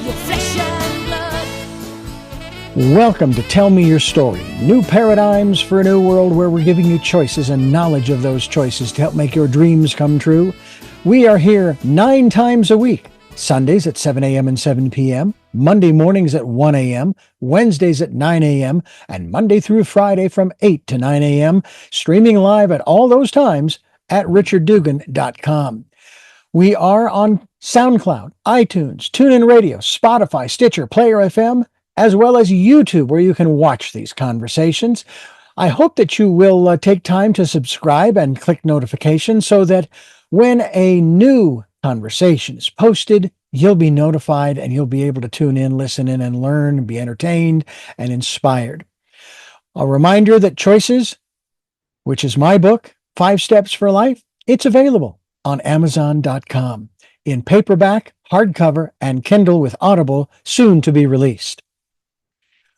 your flesh and blood. Welcome to Tell Me Your Story, new paradigms for a new world where we're giving you choices and knowledge of those choices to help make your dreams come true. We are here 9 times a week, Sundays at 7 a.m. and 7 p.m., Monday mornings at 1 a.m., Wednesdays at 9 a.m., and Monday through Friday from 8 to 9 a.m., streaming live at all those times at richarddugan.com. We are on SoundCloud, iTunes, TuneIn Radio, Spotify, Stitcher, Player FM, as well as YouTube, where you can watch these conversations. I hope that you will take time to subscribe and click notifications so that when a new conversation is posted, you'll be notified and you'll be able to tune in, listen in, and learn, be entertained and inspired. A reminder that Choices, which is my book, 5 Steps for Life, it's available on Amazon.com in paperback, hardcover, and Kindle with Audible, soon to be released.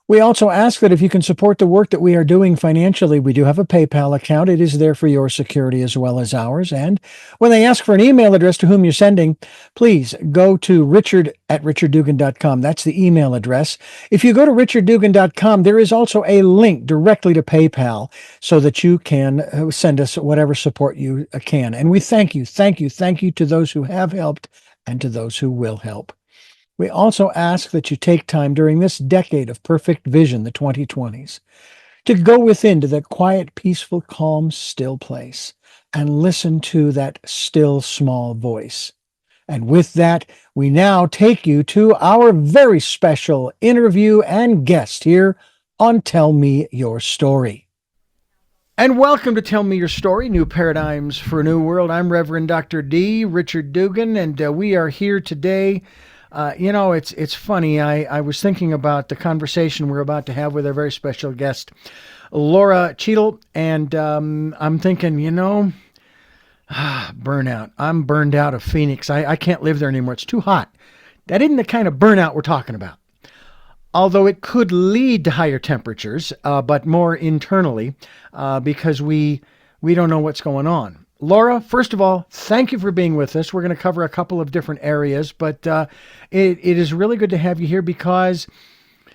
We also ask that if you can support the work that we are doing financially, we do have a PayPal account. It is there for your security as well as ours. And when they ask for an email address to whom you're sending, please go to richard@richarddugan.com. That's the email address. If you go to richarddugan.com, there is also a link directly to PayPal so that you can send us whatever support you can. And we thank you to those who have helped and to those who will help. We also ask that you take time during this decade of perfect vision, the 2020s, to go within to that quiet, peaceful, calm, still place and listen to that still, small voice. And with that, we now take you to our very special interview and guest here on Tell Me Your Story. And welcome to Tell Me Your Story, New Paradigms for a New World. I'm Reverend Dr. D. Richard Dugan, and we are here today. It's funny. I was thinking about the conversation we're about to have with our very special guest, Lora Cheadle, and I'm thinking, burnout. I'm burned out of Phoenix. I can't live there anymore. It's too hot. That isn't the kind of burnout we're talking about. Although it could lead to higher temperatures, but more internally, because we don't know what's going on. Lora, first of all, thank you for being with us. We're going to cover a couple of different areas, but it is really good to have you here because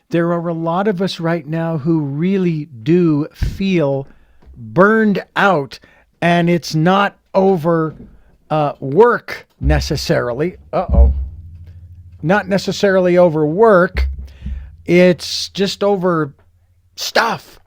there are a lot of us right now who really do feel burned out, and it's not over work necessarily. Not necessarily over work. It's just over stuff.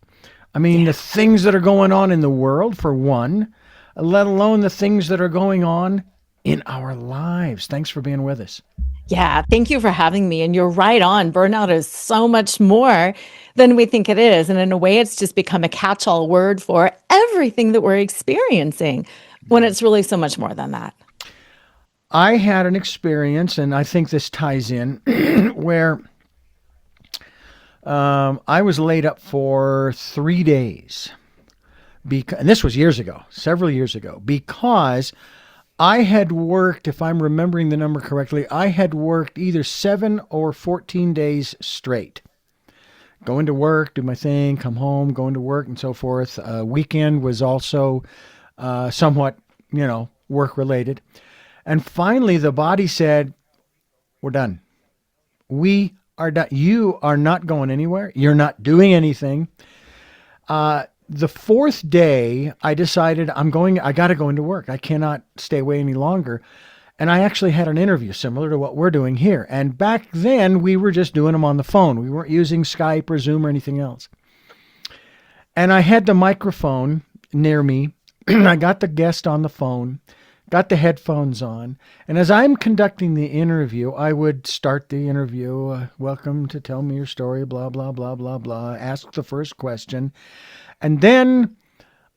I mean, the things that are going on in the world, for one, let alone the things that are going on in our lives. Thanks for being with us. Yeah, thank you for having me. And you're right on. Burnout is so much more than we think it is. And in a way, it's just become a catch-all word for everything that we're experiencing, when it's really so much more than that. I had an experience, and I think this ties in, where I was laid up for 3 days. And this was years ago, several years ago, because I had worked, if I'm remembering the number correctly, I had worked either 7 or 14 days straight. Going to work, do my thing, come home, going to work, and so forth. Weekend was also somewhat, work related. And finally, the body said, we're done. We are done. You are not going anywhere. You're not doing anything. The 4th day, I decided I got to go into work. I cannot stay away any longer. And I actually had an interview similar to what we're doing here. And back then, we were just doing them on the phone. We weren't using Skype or Zoom or anything else. And I had the microphone near me. I got the guest on the phone, got the headphones on. And as I'm conducting the interview, I would start the interview. Welcome to Tell Me Your Story, blah, blah, blah, blah, blah. Ask the first question. And then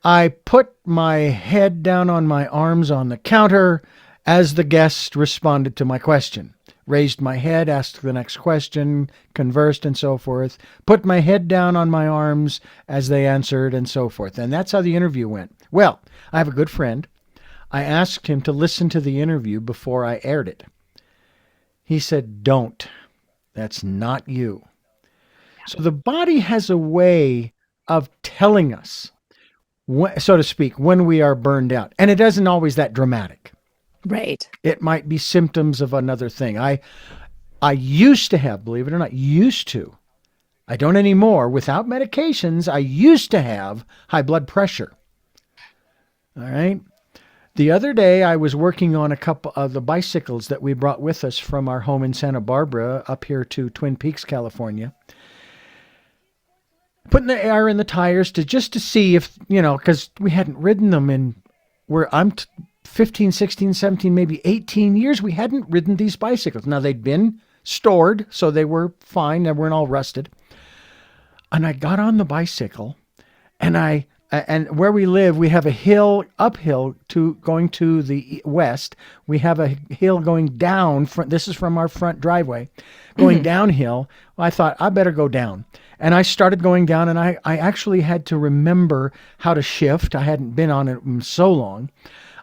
I put my head down on my arms on the counter as the guest responded to my question. Raised my head, asked the next question, conversed, and so forth. Put my head down on my arms as they answered, and so forth. And that's how the interview went. Well, I have a good friend. I asked him to listen to the interview before I aired it. He said, don't. That's not you. So the body has a way of telling us, so to speak, when we are burned out. And it isn't always that dramatic. Right. It might be symptoms of another thing. I used to have, believe it or not, used to. I don't anymore. Without medications, I used to have high blood pressure. All right. The other day, I was working on a couple of the bicycles that we brought with us from our home in Santa Barbara up here to Twin Peaks, California. Putting the air in the tires just to see if, because we hadn't ridden them in where I'm 15, 16, 17, maybe 18 years. We hadn't ridden these bicycles. Now, they'd been stored, so they were fine. They weren't all rusted. And I got on the bicycle, and where we live, we have a hill uphill going to the west. We have a hill going down. This is from our front driveway, going downhill. Well, I thought I better go down, and I started going down. And I actually had to remember how to shift. I hadn't been on it in so long.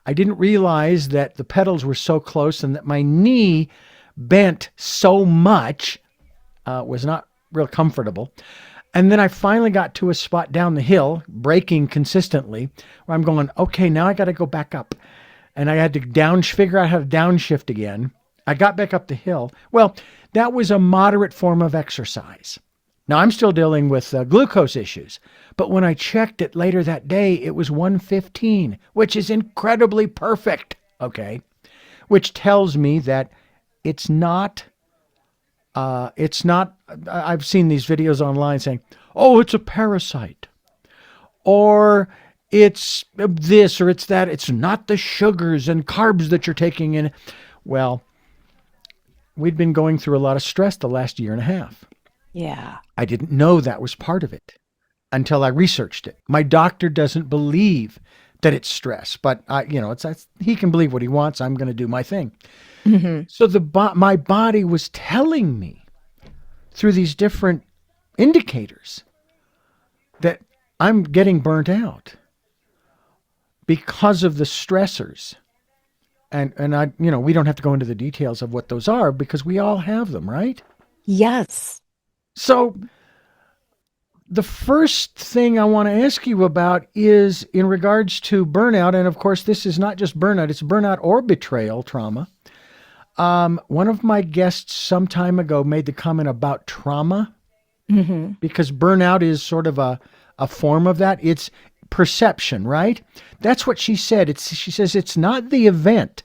I didn't realize that the pedals were so close and that my knee bent so much. Was not real comfortable. And then I finally got to a spot down the hill, braking consistently, where I'm going, okay, now I got to go back up. And I had to figure out how to downshift again. I got back up the hill. Well, that was a moderate form of exercise. Now, I'm still dealing with glucose issues. But when I checked it later that day, it was 115, which is incredibly perfect, okay? Which tells me that it's not, I've seen these videos online saying, oh, it's a parasite, or it's this, or it's that. It's not the sugars and carbs that you're taking in. Well, we'd been going through a lot of stress the last year and a half. Yeah. I didn't know that was part of it until I researched it. My doctor doesn't believe that it's stress, but he can believe what he wants. I'm going to do my thing. So my body was telling me through these different indicators that I'm getting burnt out because of the stressors. And we don't have to go into the details of what those are because we all have them, right? Yes. So the first thing I want to ask you about is in regards to burnout. And of course, this is not just burnout, it's burnout or betrayal trauma. One of my guests some time ago made the comment about trauma because burnout is sort of a form of that. It's perception, right? That's what she said. She says it's not the event,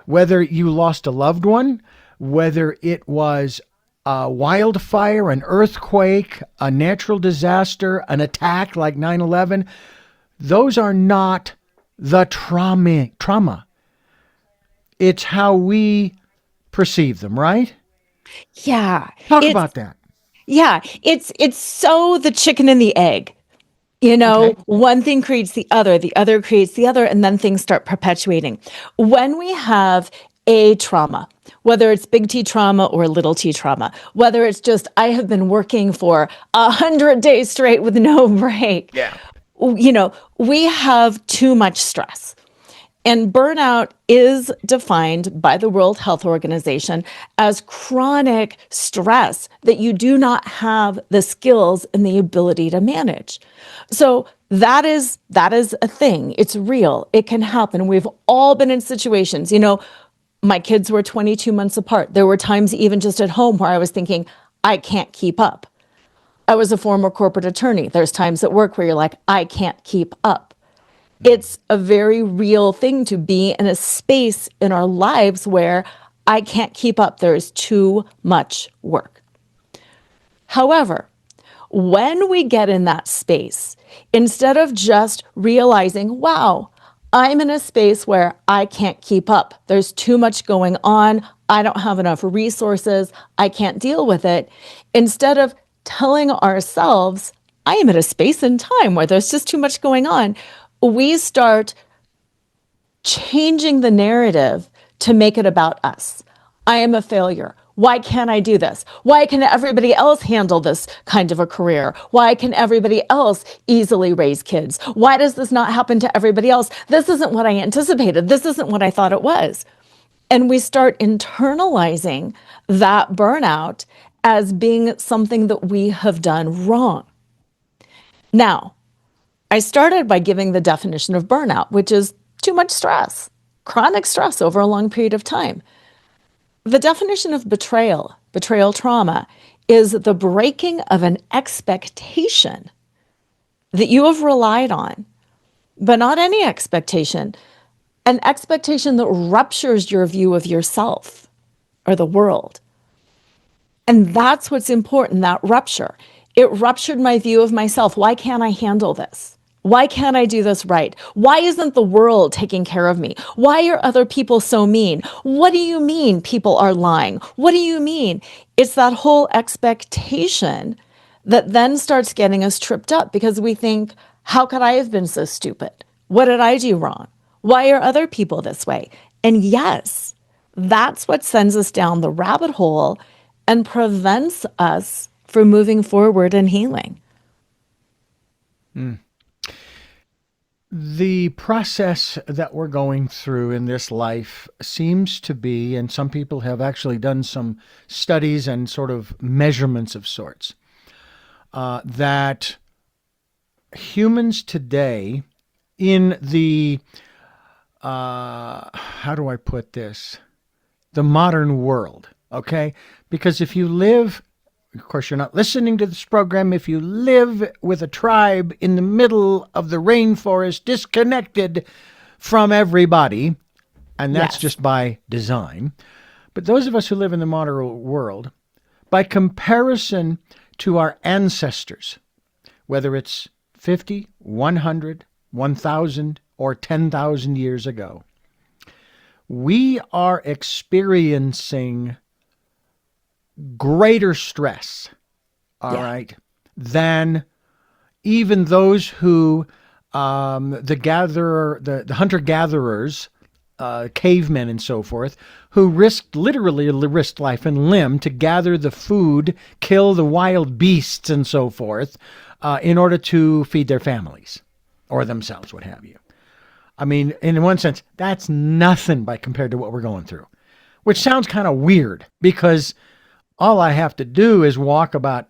whether you lost a loved one, whether it was a wildfire, an earthquake, a natural disaster, an attack like 9/11. Those are not the trauma. It's how we perceive them, right? Yeah. Talk about that. Yeah. It's so the chicken and the egg. Okay. One thing creates the other creates the other, and then things start perpetuating. When we have a trauma, whether it's big T trauma or little t trauma, whether it's just, I have been working for 100 days straight with no break. Yeah. We have too much stress. And burnout is defined by the World Health Organization as chronic stress that you do not have the skills and the ability to manage. So that is a thing. It's real. It can happen. We've all been in situations, my kids were 22 months apart. There were times even just at home where I was thinking, I can't keep up. I was a former corporate attorney. There's times at work where you're like, I can't keep up. It's a very real thing to be in a space in our lives where I can't keep up. There's too much work. However, when we get in that space, instead of just realizing, wow, I'm in a space where I can't keep up. There's too much going on. I don't have enough resources. I can't deal with it. Instead of telling ourselves, I am in a space and time where there's just too much going on, we start changing the narrative to make it about us. I am a failure. Why can't I do this? Why can everybody else handle this kind of a career? Why can everybody else easily raise kids? Why does this not happen to everybody else? This isn't what I anticipated. This isn't what I thought it was. And we start internalizing that burnout as being something that we have done wrong. Now, I started by giving the definition of burnout, which is too much stress, chronic stress over a long period of time. The definition of betrayal trauma, is the breaking of an expectation that you have relied on, but not any expectation, an expectation that ruptures your view of yourself or the world. And that's what's important, that rupture. It ruptured my view of myself. Why can't I handle this? Why can't I do this right? Why isn't the world taking care of me? Why are other people so mean? What do you mean people are lying? What do you mean? It's that whole expectation that then starts getting us tripped up because we think, how could I have been so stupid? What did I do wrong? Why are other people this way? And yes, that's what sends us down the rabbit hole and prevents us from moving forward and healing. The process that we're going through in this life seems to be, and some people have actually done some studies and sort of measurements of sorts, that humans today in the, how do I put this? The modern world, okay? Because if you live, of course, you're not listening to this program, if you live with a tribe in the middle of the rainforest, disconnected from everybody, and that's Yes. just by design. But those of us who live in the modern world, by comparison to our ancestors, whether it's 50, 100, 1,000, or 10,000 years ago, we are experiencing greater stress, all Yeah. right, than even those who, the hunter-gatherers, cavemen and so forth, who literally risked life and limb to gather the food, kill the wild beasts and so forth, in order to feed their families or themselves, what have you. I mean, in one sense, that's nothing by compared to what we're going through, which sounds kind of weird because all I have to do is walk about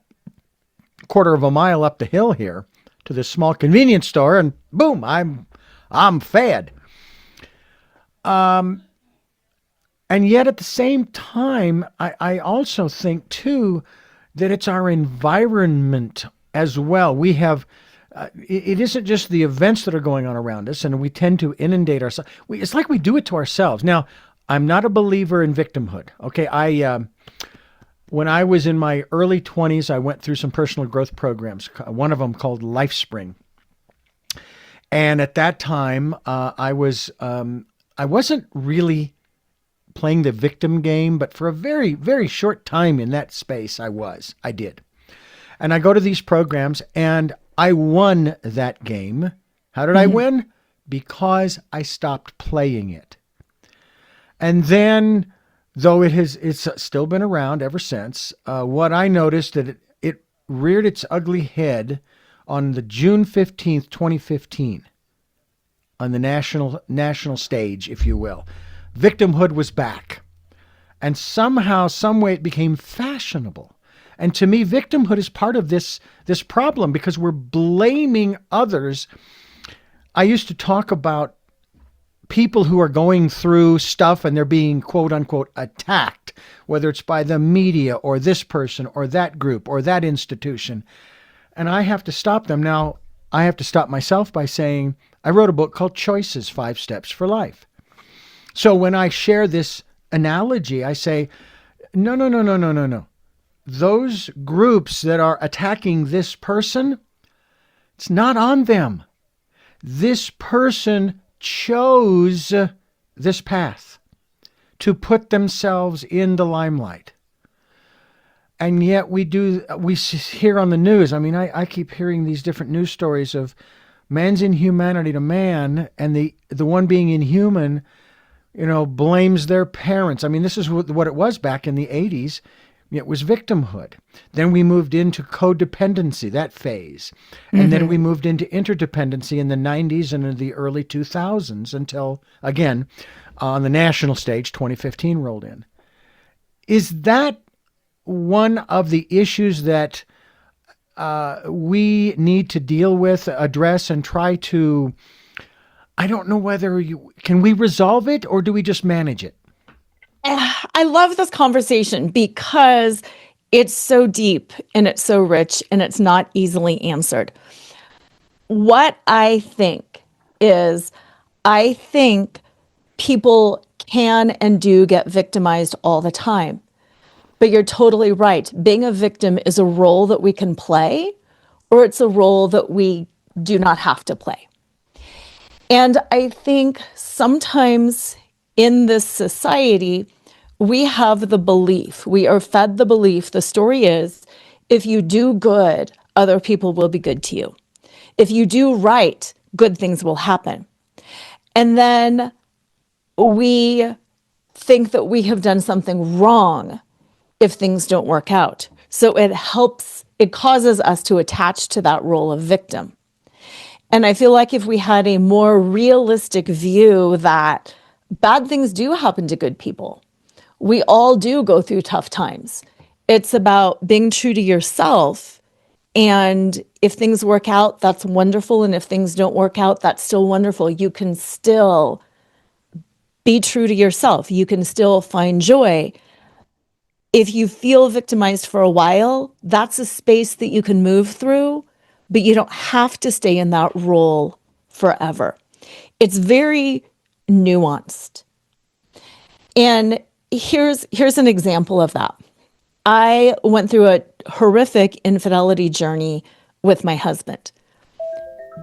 a quarter of a mile up the hill here to this small convenience store and boom, I'm fed. And yet at the same time, I also think too that it's our environment as well. We have, it isn't just the events that are going on around us, and we tend to inundate ourselves. It's like we do it to ourselves. Now, I'm not a believer in victimhood. Okay, when I was in my early 20s, I went through some personal growth programs, one of them called LifeSpring. And at that time, I wasn't really playing the victim game, but for a very, very short time in that space, I did. And I go to these programs and I won that game. How did I win? Because I stopped playing it. And then, though it's still been around ever since, what I noticed that it reared its ugly head on the June 15th, 2015, on the national stage, if you will. Victimhood was back. And somehow, some way it became fashionable. And to me, victimhood is part of this problem because we're blaming others. I used to talk about people who are going through stuff and they're being quote unquote attacked, whether it's by the media or this person or that group or that institution. And I have to stop them. Now, I have to stop myself by saying, I wrote a book called Choices, 5 Steps for Life. So when I share this analogy, I say, no. Those groups that are attacking this person, it's not on them. This person chose this path to put themselves in the limelight. And yet we hear on the news, I mean, I keep hearing these different news stories of man's inhumanity to man, and the one being inhuman, blames their parents. I mean, this is what it was back in the 80s. It was victimhood. Then we moved into codependency, that phase. And then we moved into interdependency in the 90s and in the early 2000s until, again, on the national stage, 2015 rolled in. Is that one of the issues that we need to deal with, address, and try to, I don't know whether can we resolve it or do we just manage it? I love this conversation because it's so deep and it's so rich and it's not easily answered. What I think is, I think people can and do get victimized all the time. But you're totally right. Being a victim is a role that we can play, or it's a role that we do not have to play. And I think sometimes in this society, we have the belief, we are fed the belief, the story is, if you do good, other people will be good to you. If you do right, good things will happen. And then we think that we have done something wrong if things don't work out. So it causes us to attach to that role of victim. And I feel like if we had a more realistic view that bad things do happen to good people, we all do go through tough times. It's about being true to yourself. And if things work out, that's wonderful. And if things don't work out, that's still wonderful. You can still be true to yourself. You can still find joy. If you feel victimized for a while, that's a space that you can move through, but you don't have to stay in that role forever. It's very nuanced. And here's an example of that. I went through a horrific infidelity journey with my husband.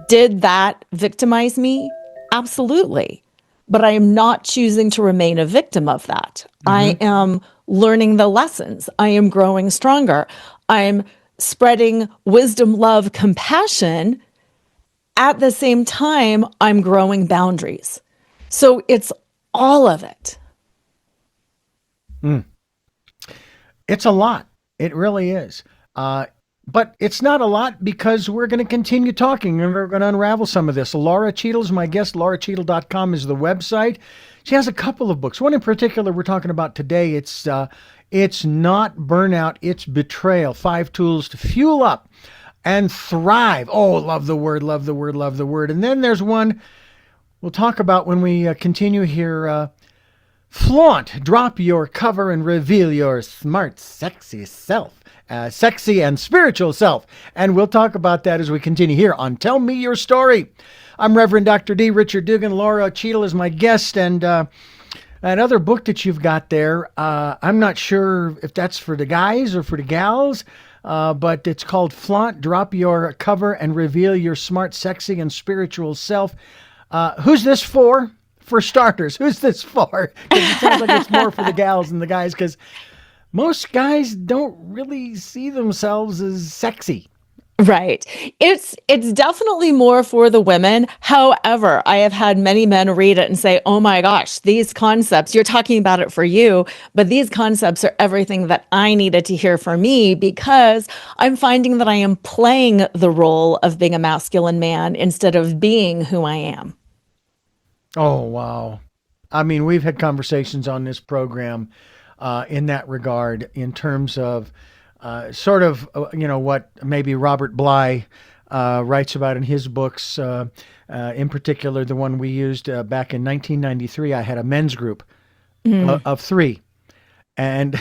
Did that victimize me? Absolutely. But I am not choosing to remain a victim of that. I am learning the lessons. I am growing stronger. I'm spreading wisdom, love, compassion. At the same time, I'm growing boundaries. So it's all of it. It's a lot. It really is. But it's not a lot because we're going to continue talking and we're going to unravel some of this. Lora Cheadle is my guest. LoraCheadle.com is the website. She has a couple of books. One in particular we're talking about today. It's not burnout, it's betrayal. 5 tools to fuel up and thrive. Oh, love the word, love the word, love the word. And then there's one we'll talk about when we continue here. Flaunt, drop your cover and reveal your smart, sexy self. Sexy and spiritual self. And we'll talk about that as we continue here on Tell Me Your Story. I'm Reverend Dr. D. Richard Dugan. Lora Cheadle is my guest. And that other book that you've got there, I'm not sure if that's for the guys or for the gals, but it's called Flaunt, Drop Your Cover and Reveal Your Smart, Sexy and Spiritual Self. Who's this for? For starters, who's this for? Because it sounds like it's more for the gals than the guys, because most guys don't really see themselves as sexy. Right. It's definitely more for the women. However, I have had many men read it and say, oh my gosh, these concepts, you're talking about it for you, but these concepts are everything that I needed to hear for me, because I'm finding that I am playing the role of being a masculine man instead of being who I am. Oh, wow. I mean, we've had conversations on this program in that regard, in terms of what maybe Robert Bly writes about in his books, in particular, the one we used back in 1993. I had a men's group of 3. And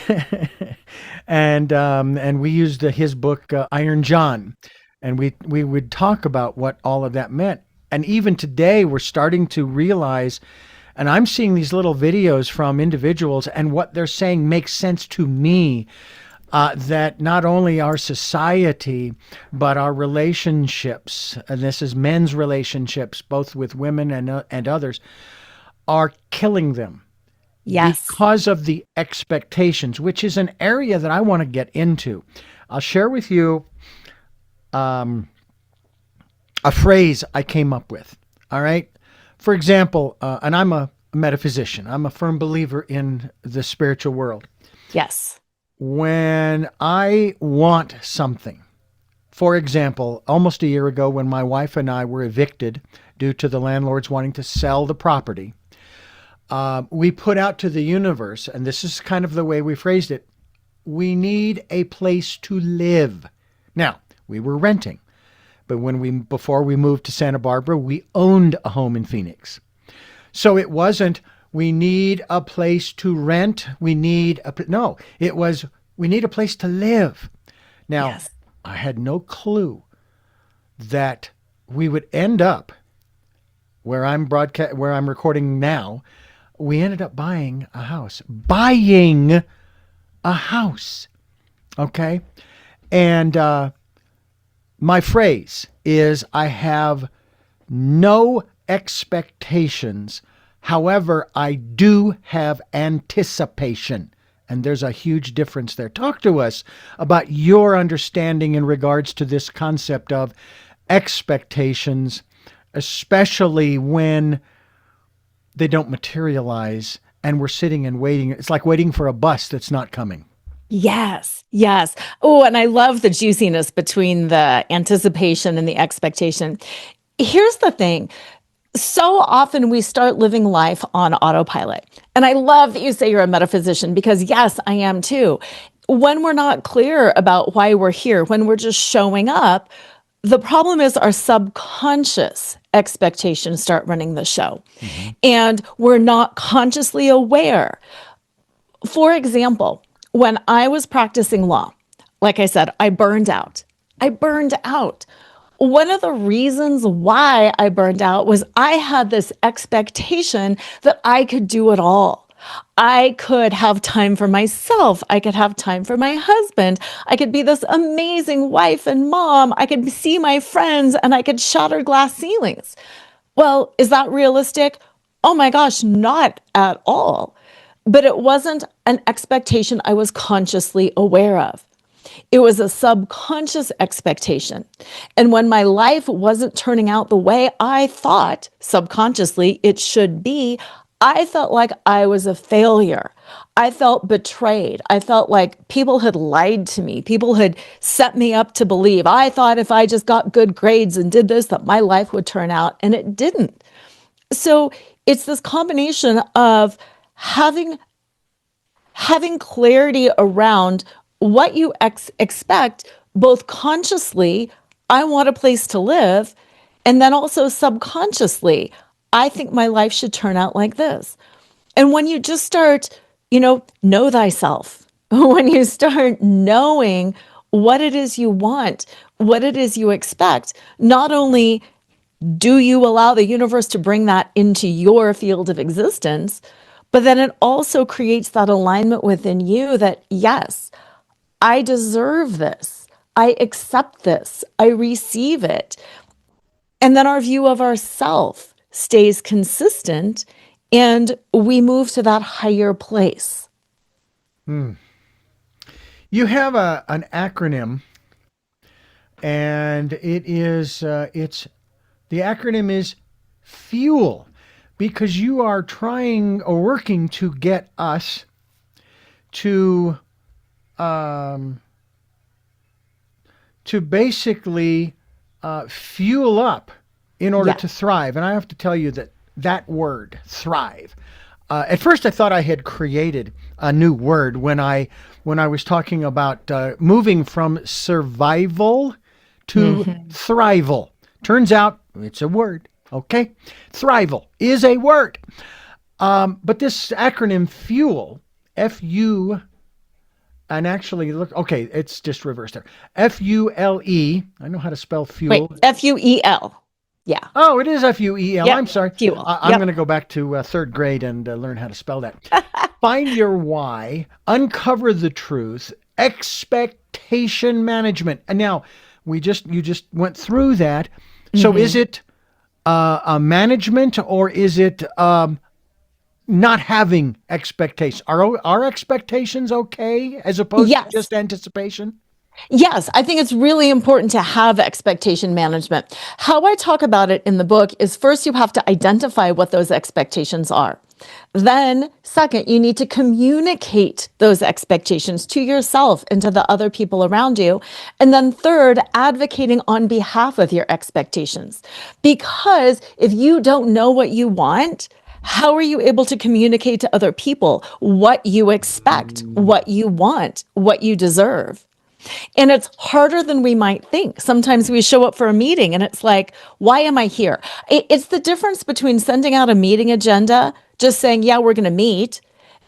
and we used his book, Iron John. And we would talk about what all of that meant. And even today, we're starting to realize, and I'm seeing these little videos from individuals, and what they're saying makes sense to me, that not only our society, but our relationships, and this is men's relationships, both with women and others, are killing them. Yes. Because of the expectations, which is an area that I want to get into. I'll share with you a phrase I came up with. All right. For example, and I'm a metaphysician. I'm a firm believer in the spiritual world. Yes. When I want something, for example, almost a year ago when my wife and I were evicted due to the landlords wanting to sell the property, we put out to the universe, and this is kind of the way we phrased it, we need a place to live. Now, we were renting. But before we moved to Santa Barbara, we owned a home in Phoenix. So it wasn't, we need a place to rent. We need no, it was, we need a place to live. Now, Yes. I had no clue that we would end up where I'm recording now. We ended up buying a house. Okay. And my phrase is, I have no expectations. However, I do have anticipation. And there's a huge difference there. Talk to us about your understanding in regards to this concept of expectations, especially when they don't materialize and we're sitting and waiting. It's like waiting for a bus that's not coming. Yes, yes. Oh, and I love the juiciness between the anticipation and the expectation. Here's the thing. So often we start living life on autopilot. And I love that you say you're a metaphysician, because yes, I am too. When we're not clear about why we're here, when we're just showing up, the problem is our subconscious expectations start running the show. And we're not consciously aware. For example, when I was practicing law, like I said, I burned out. One of the reasons why I burned out was I had this expectation that I could do it all. I could have time for myself. I could have time for my husband. I could be this amazing wife and mom. I could see my friends and I could shatter glass ceilings. Well, is that realistic? Oh my gosh, not at all. But it wasn't an expectation I was consciously aware of. It was a subconscious expectation. And when my life wasn't turning out the way I thought subconsciously it should be, I felt like I was a failure. I felt betrayed. I felt like people had lied to me. People had set me up to believe. I thought if I just got good grades and did this, that my life would turn out, and it didn't. So it's this combination of having clarity around what you expect, both consciously, I want a place to live, and then also subconsciously, I think my life should turn out like this. And when you just start, know thyself, when you start knowing what it is you want, what it is you expect, not only do you allow the universe to bring that into your field of existence, but then it also creates that alignment within you that, yes, I deserve this. I accept this. I receive it. And then our view of ourself stays consistent and we move to that higher place. You have an acronym, and the acronym is FUEL, because you are trying or working to get us to basically fuel up in order to thrive. And I have to tell you that word, thrive, at first I thought I had created a new word when I was talking about moving from survival to thrival. Turns out it's a word. Okay. Thrival is a word. But this acronym FUEL, F-U, and actually look, okay, it's just reversed there. F-U-L-E. I know how to spell fuel. Wait, F-U-E-L. Yeah. Oh, it is F-U-E-L. Yep. I'm sorry. Fuel. I'm going to go back to third grade and learn how to spell that. Find your why, uncover the truth, expectation management. And now you just went through that. So is it a management, or is it not having expectations? Are expectations okay as opposed to just anticipation? Yes, I think it's really important to have expectation management. How I talk about it in the book is, first, you have to identify what those expectations are. Then, second, you need to communicate those expectations to yourself and to the other people around you. And then third, advocating on behalf of your expectations. Because if you don't know what you want, how are you able to communicate to other people what you expect, what you want, what you deserve? And it's harder than we might think. Sometimes we show up for a meeting and it's like, why am I here? It's the difference between sending out a meeting agenda just saying, yeah, we're going to meet,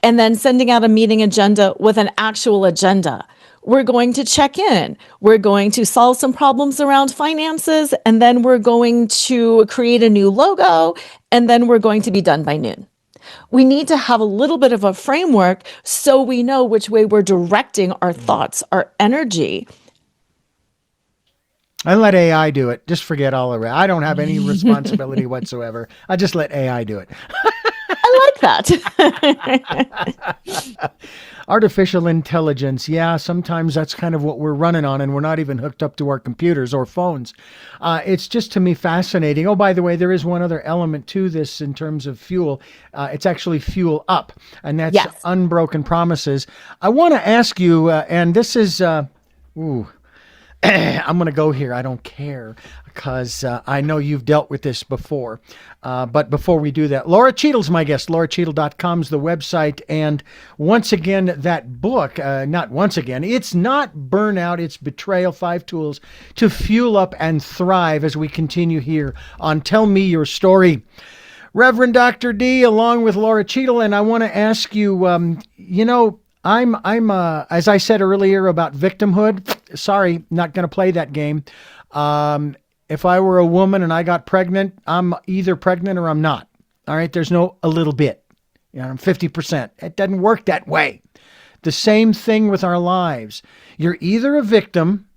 and then sending out a meeting agenda with an actual agenda. We're going to check in. We're going to solve some problems around finances, and then we're going to create a new logo, and then we're going to be done by noon. We need to have a little bit of a framework so we know which way we're directing our thoughts, our energy. I let AI do it. Just forget all of it. I don't have any responsibility whatsoever. I just let AI do it. I like that. Artificial intelligence. Yeah, sometimes that's kind of what we're running on, and we're not even hooked up to our computers or phones. It's just, to me, fascinating. Oh, by the way, there is one other element to this in terms of fuel. It's actually fuel up, and that's Yes. unbroken promises. I want to ask you, and this is, I'm going to go here. I don't care because I know you've dealt with this before. But before we do that, Lora Cheadle's my guest. LoraCheadle.com's the website. And once again, that book, not once again, it's not Burnout, it's Betrayal, 5 Tools to Fuel Up and Thrive as we continue here on Tell Me Your Story. Reverend Dr. D, along with Lora Cheadle, and I want to ask you, I'm as I said earlier about victimhood. Sorry, not going to play that game. If I were a woman and I got pregnant, I'm either pregnant or I'm not. All right. There's no a little bit. I'm 50%. It doesn't work that way. The same thing with our lives. You're either a victim,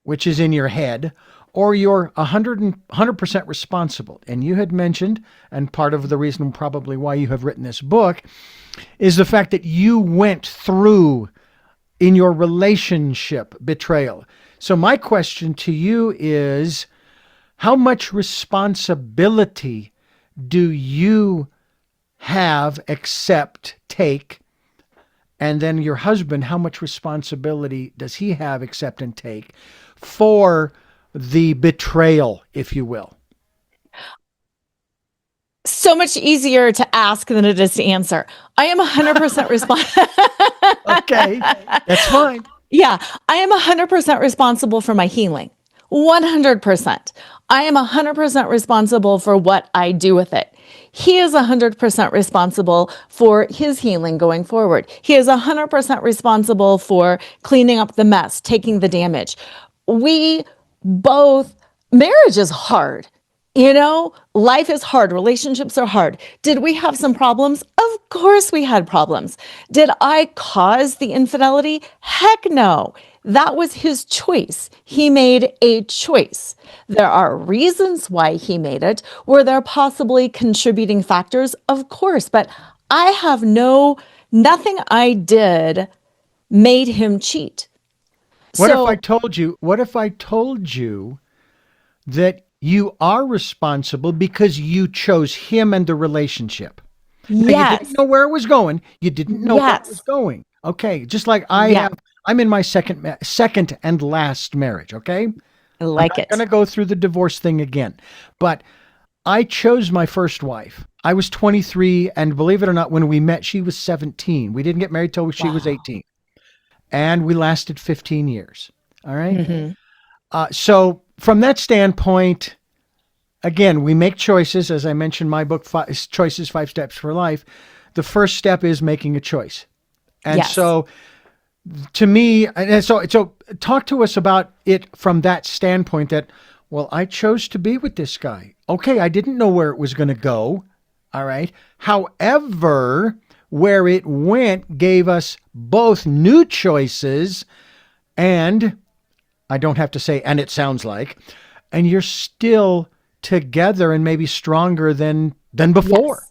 which is in your head, or you're 100% responsible. And you had mentioned, and part of the reason probably why you have written this book, is the fact that you went through in your relationship betrayal. So my question to you is, how much responsibility do you have, accept, take? And then your husband, how much responsibility does he have, accept, and take for the betrayal, if you will? So much easier to ask than it is to answer. I am 100% responsible. Okay, that's fine. Yeah, I am 100% responsible for my healing. 100%. I am 100% responsible for what I do with it. He is 100% responsible for his healing going forward. He is 100% responsible for cleaning up the mess, taking the damage. We both, marriage is hard. Life is hard. Relationships are hard. Did we have some problems? Of course we had problems. Did I cause the infidelity? Heck no. That was his choice. He made a choice. There are reasons why he made it. Were there possibly contributing factors? Of course, but I have nothing I did made him cheat. What if I told you that you are responsible because you chose him and the relationship? Now, Yes. you didn't know where it was going. You didn't know where it was going. Okay. Just like I'm in my second and last marriage. Okay. I like it. I'm going to go through the divorce thing again, but I chose my first wife. I was 23, and believe it or not, when we met, she was 17. We didn't get married till she was 18, and we lasted 15 years. All right. Mm-hmm. So from that standpoint, again, we make choices. As I mentioned, my book, Choices, 5 Steps for Life. The first step is making a choice. And Yes. so to me, and so talk to us about it from that standpoint that, well, I chose to be with this guy. Okay. I didn't know where it was going to go. All right. However, where it went gave us both new choices, and I don't have to say, and it sounds like, and you're still together and maybe stronger than before.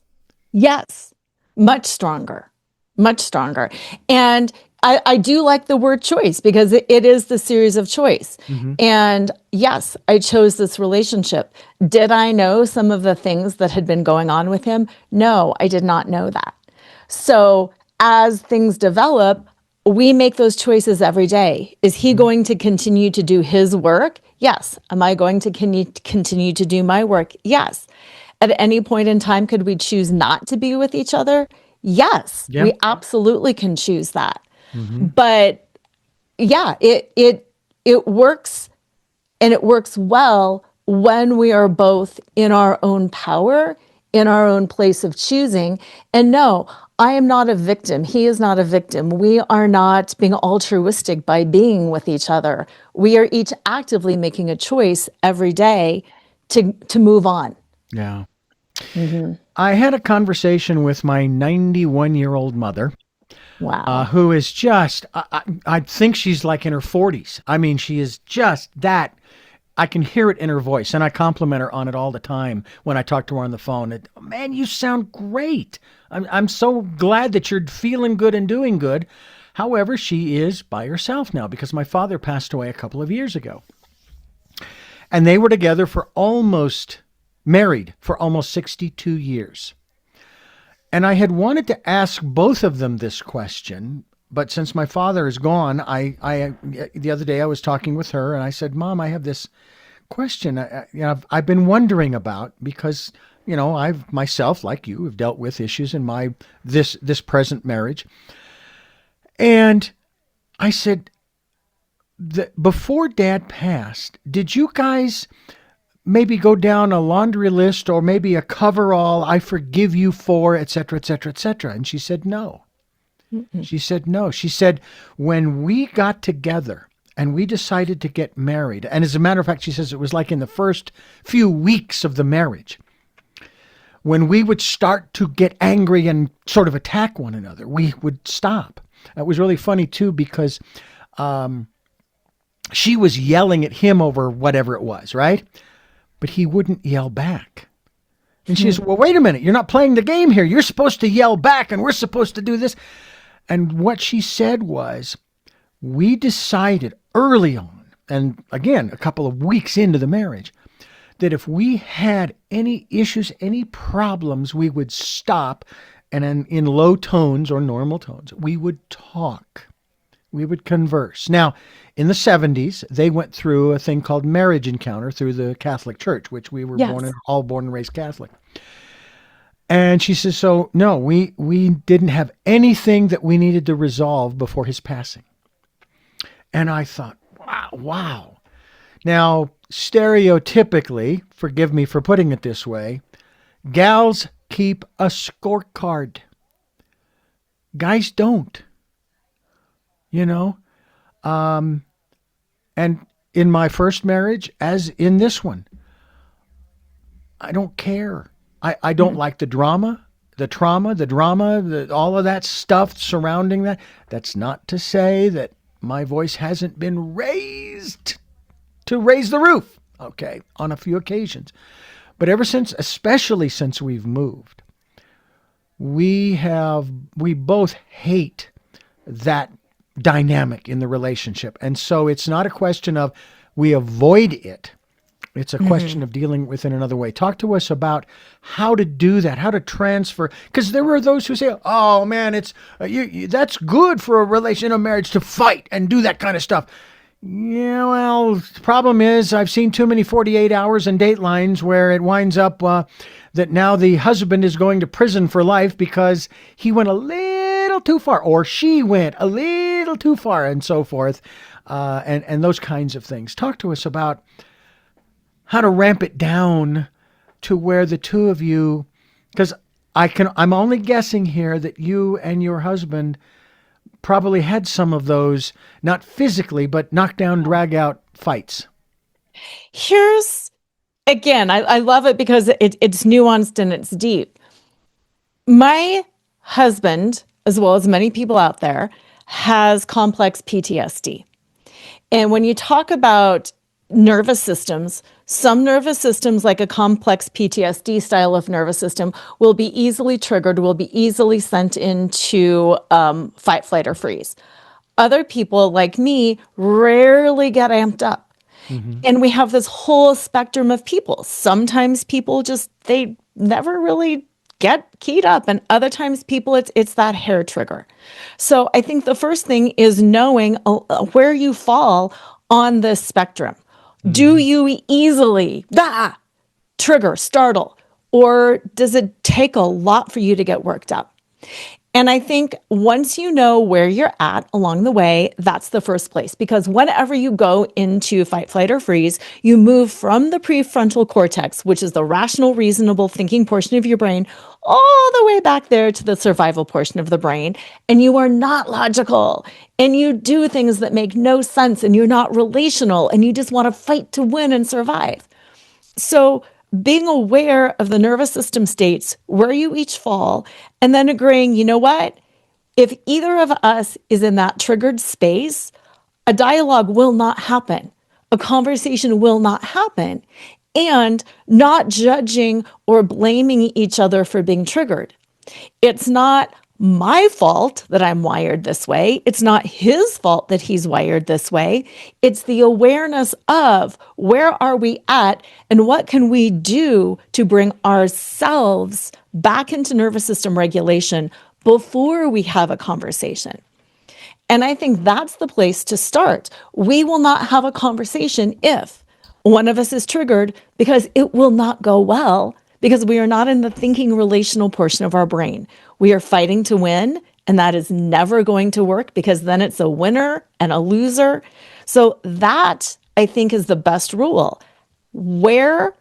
Yes. Much stronger. Much stronger. And I do like the word choice because it is the series of choice. Mm-hmm. And yes, I chose this relationship. Did I know some of the things that had been going on with him? No, I did not know that. So as things develop, we make those choices every day. Is he going to continue to do his work? Yes. Am I going to continue to do my work? Yes. At any point in time, could we choose not to be with each other? Yes. Yeah. We absolutely can choose that. Mm-hmm. But yeah, it works, and it works well when we are both in our own power in our own place of choosing. And no, I am not a victim. He is not a victim. We are not being altruistic by being with each other. We are each actively making a choice every day to move on. Yeah. I had a conversation with my 91-year-old mother, Wow. who is just, I think she's like in her 40s. I mean, she is just that. I can hear it in her voice, and I compliment her on it all the time when I talk to her on the phone. Man, you sound great. I'm so glad that you're feeling good and doing good. However, she is by herself now because my father passed away a couple of years ago. And they were together married for almost 62 years. And I had wanted to ask both of them this question, but since my father is gone, the other day I was talking with her and I said, Mom, I have this question I've been wondering about because, I've myself, like you, have dealt with issues in this present marriage. And I said, before Dad passed, did you guys maybe go down a laundry list or maybe a coverall, I forgive you for, et cetera, et cetera, et cetera? And she said, no. She said, no. She said, when we got together and we decided to get married, and as a matter of fact, she says it was like in the first few weeks of the marriage, when we would start to get angry and sort of attack one another, we would stop. It was really funny too, because she was yelling at him over whatever it was, right? But he wouldn't yell back. And she says, well, wait a minute, you're not playing the game here. You're supposed to yell back and we're supposed to do this. And what she said was, we decided early on, and again, a couple of weeks into the marriage, that if we had any issues, any problems, we would stop and in low tones or normal tones, we would talk. We would converse. Now, in the 70s, they went through a thing called marriage encounter through the Catholic Church, which we were all born and raised Catholic. And she says, so no, we didn't have anything that we needed to resolve before his passing. And I thought, wow. Now, stereotypically, forgive me for putting it this way, gals keep a scorecard. Guys don't. And in my first marriage, as in this one, I don't care. I don't like the drama, all of that stuff surrounding that. That's not to say that my voice hasn't been raised to raise the roof, okay, on a few occasions. But especially since we've moved, we both hate that dynamic in the relationship. And so it's not a question of we avoid it. It's a question of dealing with it another way. Talk to us about how to do that, how to transfer. Because there are those who say, oh man, it's that's good for a marriage to fight and do that kind of stuff. Yeah, well, the problem is I've seen too many 48 hours and Datelines where it winds up that now the husband is going to prison for life because he went a little too far or she went a little too far and so forth, and those kinds of things. Talk to us about how to ramp it down to where the two of you, because I'm only guessing here that you and your husband probably had some of those, not physically, but knockdown, drag out fights. Here's, again, I love it because it's nuanced and it's deep. My husband, as well as many people out there, has complex PTSD. And when you talk about nervous systems, some nervous systems, like a complex PTSD style of nervous system, will be easily triggered, will be easily sent into fight, flight, or freeze. Other people, like me, rarely get amped up. And we have this whole spectrum of people. Sometimes people they never really get keyed up, and other times people, it's that hair trigger. So I think the first thing is knowing where you fall on this spectrum. Do you easily trigger, startle, or does it take a lot for you to get worked up? And I think once you know where you're at along the way, that's the first place. Because whenever you go into fight, flight, or freeze, you move from the prefrontal cortex, which is the rational, reasonable thinking portion of your brain, all the way back there to the survival portion of the brain. And you are not logical. And you do things that make no sense. And you're not relational. And you just want to fight to win and survive. So, being aware of the nervous system states where you each fall, and then agreeing, you know what? If either of us is in that triggered space, a dialogue will not happen, a conversation will not happen, and not judging or blaming each other for being triggered. It's not my fault that I'm wired this way. It's not his fault that he's wired this way. It's the awareness of where are we at and what can we do to bring ourselves back into nervous system regulation before we have a conversation. And I think that's the place to start. We will not have a conversation if one of us is triggered, because it will not go well, because we are not in the thinking relational portion of our brain. We are fighting to win, and that is never going to work, because then it's a winner and a loser. So that, I think, is the best rule. Where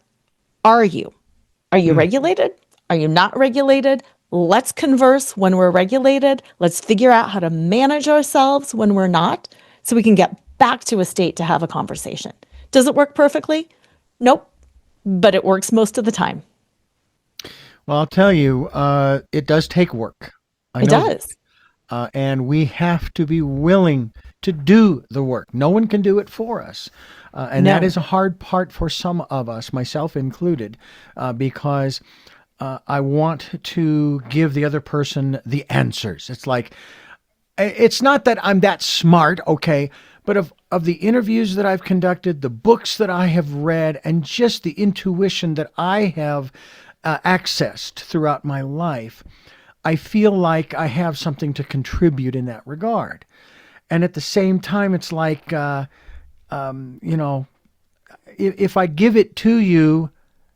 are you? Are you regulated? Are you not regulated? Let's converse when we're regulated. Let's figure out how to manage ourselves when we're not, so we can get back to a state to have a conversation. Does it work perfectly? Nope. But it works most of the time. Well, I'll tell you, it does take work. It does. And we have to be willing to do the work. No one can do it for us. And that is a hard part for some of us, myself included, because I want to give the other person the answers. It's like, it's not that I'm that smart, okay, but of the interviews that I've conducted, the books that I have read, and just the intuition that I have accessed throughout my life, I feel like I have something to contribute in that regard. And at the same time, it's like, if I give it to you,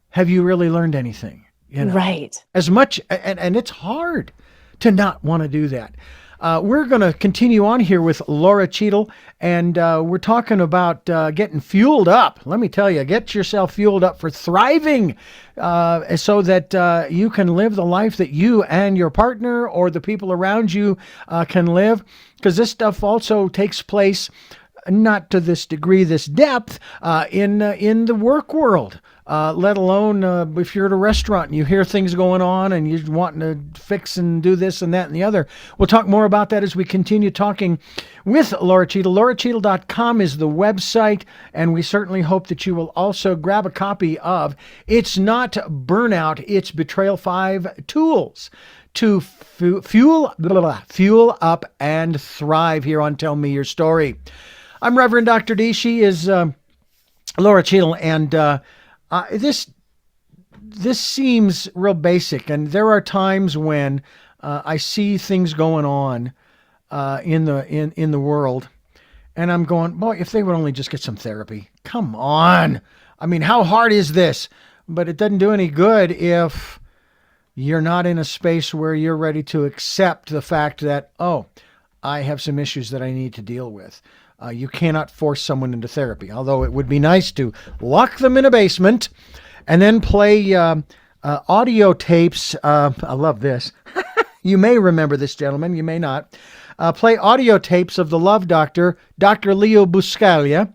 have you really learned anything? Right. As much, and it's hard to not want to do that. We're going to continue on here with Lora Cheadle, and we're talking about getting fueled up. Let me tell you, get yourself fueled up for thriving so that you can live the life that you and your partner or the people around you can live, because this stuff also takes place, not to this degree, this depth, in the work world. Let alone if you're at a restaurant and you hear things going on and you're wanting to fix and do this and that and the other. We'll talk more about that as we continue talking with Lora Cheadle. LoraCheadle.com is the website, and we certainly hope that you will also grab a copy of It's Not Burnout, It's Betrayal 5 Tools to fuel up and thrive here on Tell Me Your Story. I'm Reverend Dr. D. She is Lora Cheadle, and this seems real basic, and there are times when I see things going on in the world, and I'm going, boy, if they would only just get some therapy. Come on. I mean, how hard is this? But it doesn't do any good if you're not in a space where you're ready to accept the fact that, oh, I have some issues that I need to deal with. You cannot force someone into therapy, although it would be nice to lock them in a basement and then play audio tapes. I love this. You may remember this, gentlemen. You may not. Play audio tapes of the Love Doctor, Dr. Leo Buscaglia,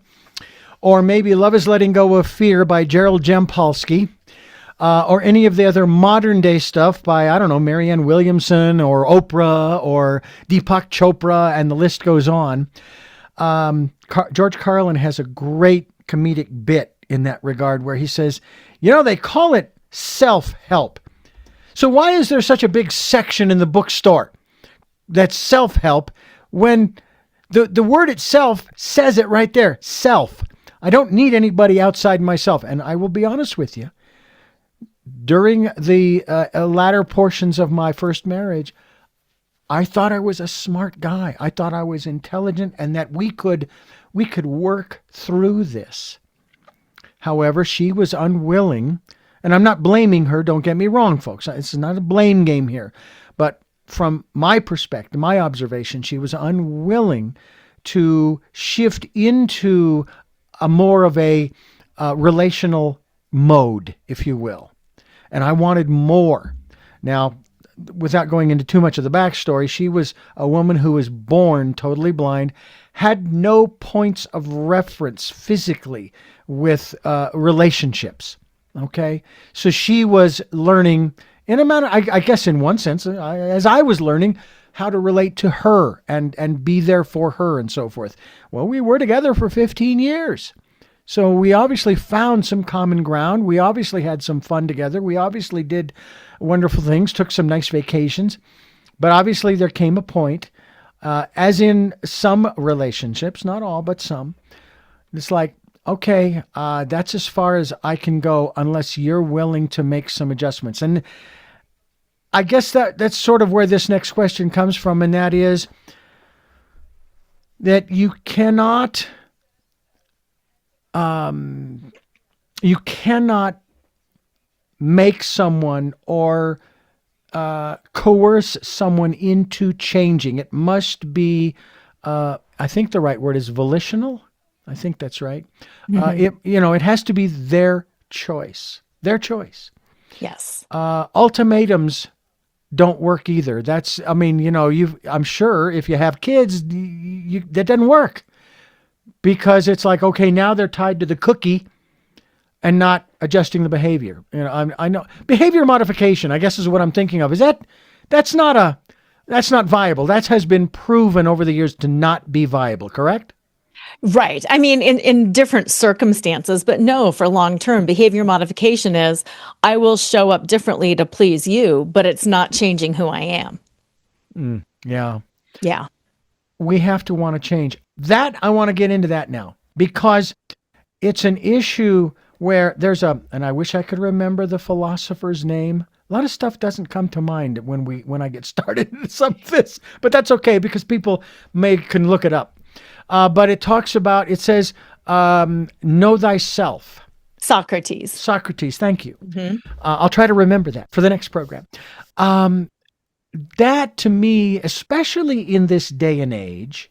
or maybe Love is Letting Go of Fear by Gerald Jampolsky, or any of the other modern day stuff by, I don't know, Marianne Williamson or Oprah or Deepak Chopra, and the list goes on. George Carlin has a great comedic bit in that regard where he says, they call it self-help. So why is there such a big section in the bookstore that's self-help when the word itself says it right there, self? I don't need anybody outside myself. And I will be honest with you, during the latter portions of my first marriage, I thought I was a smart guy. I thought I was intelligent and that we could work through this. However, she was unwilling, and I'm not blaming her. Don't get me wrong, folks. It's not a blame game here, but from my perspective, my observation, she was unwilling to shift into a more of a relational mode, if you will. And I wanted more. Now, without going into too much of the backstory, she was a woman who was born totally blind, had no points of reference physically with relationships. Okay? So she was learning, in a manner, I guess in one sense, as I was learning, how to relate to her and be there for her and so forth. Well, we were together for 15 years. So we obviously found some common ground. We obviously had some fun together. We obviously did wonderful things, took some nice vacations. But obviously there came a point, as in some relationships, not all, but some, it's like, okay, that's as far as I can go unless you're willing to make some adjustments. And I guess that's sort of where this next question comes from, and that is that you cannot make someone or coerce someone into changing. It must be, I think the right word is volitional. I think that's right. It has to be their choice. Their choice. Yes. Ultimatums don't work either. I'm sure if you have kids, that doesn't work. Because it's like, okay, now they're tied to the cookie and not adjusting the behavior. I know behavior modification, I guess, is what I'm thinking of. That's not viable. That has been proven over the years to not be viable, correct? Right. I mean, in different circumstances, but no, for long-term behavior modification is I will show up differently to please you, but it's not changing who I am. Yeah. Yeah. We have to want to change. That, I want to get into that now, because it's an issue where and I wish I could remember the philosopher's name. A lot of stuff doesn't come to mind when I get started in some of this, but that's okay because people can look it up. But it says, know thyself. Socrates, thank you. Mm-hmm. I'll try to remember that for the next program. That to me, especially in this day and age,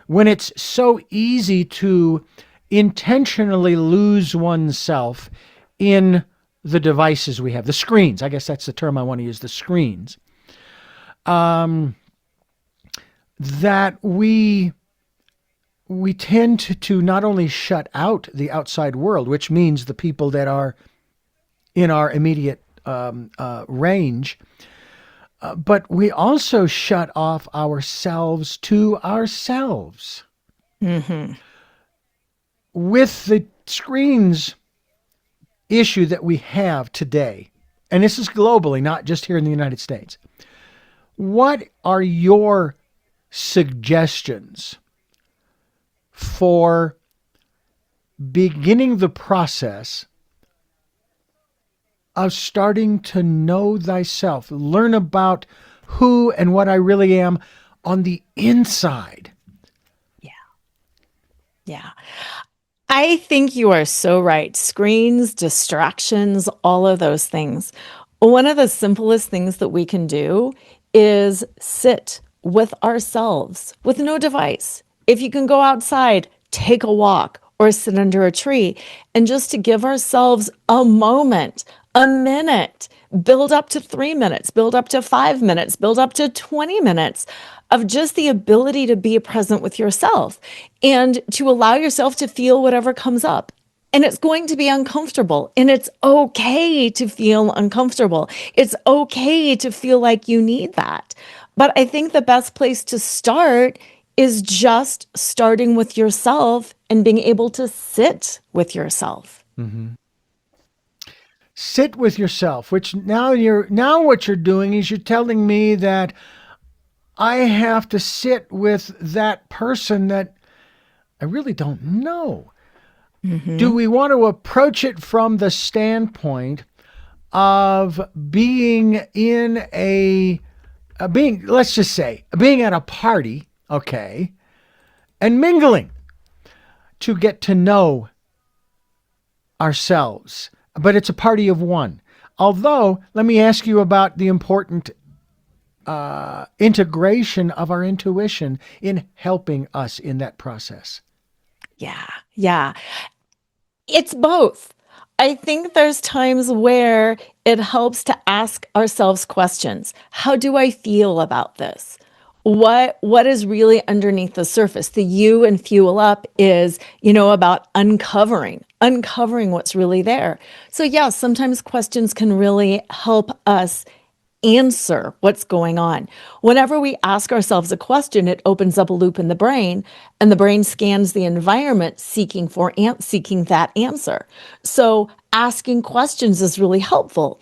when it's so easy to intentionally lose oneself in the devices we have, the screens, I guess that's the term I want to use, the screens, that we tend to not only shut out the outside world, which means the people that are in our immediate range, but we also shut off ourselves to ourselves. Mm-hmm. With the screens issue that we have today, and this is globally, not just here in the United States, what are your suggestions for beginning the process of starting to know thyself, learn about who and what I really am on the inside? Yeah. I think you are so right. Screens, distractions, all of those things. One of the simplest things that we can do is sit with ourselves with no device. If you can go outside, take a walk or sit under a tree, and just to give ourselves a moment, a minute, build up to 3 minutes, build up to 5 minutes, build up to 20 minutes of just the ability to be present with yourself and to allow yourself to feel whatever comes up. And it's going to be uncomfortable, and it's okay to feel uncomfortable. It's okay to feel like you need that. But I think the best place to start is just starting with yourself and being able to sit with yourself. Mm-hmm. Sit with yourself, which now what you're doing is you're telling me that I have to sit with that person that I really don't know. Mm-hmm. Do we want to approach it from the standpoint of being let's just say, being at a party, okay, and mingling to get to know ourselves? But it's a party of one. Although, let me ask you about the important integration of our intuition in helping us in that process. Yeah. Yeah. It's both. I think there's times where it helps to ask ourselves questions. How do I feel about this? What is really underneath the surface? The U in Fuel Up is, about uncovering what's really there. So yeah, sometimes questions can really help us answer what's going on. Whenever we ask ourselves a question, it opens up a loop in the brain, and the brain scans the environment seeking that answer. So asking questions is really helpful.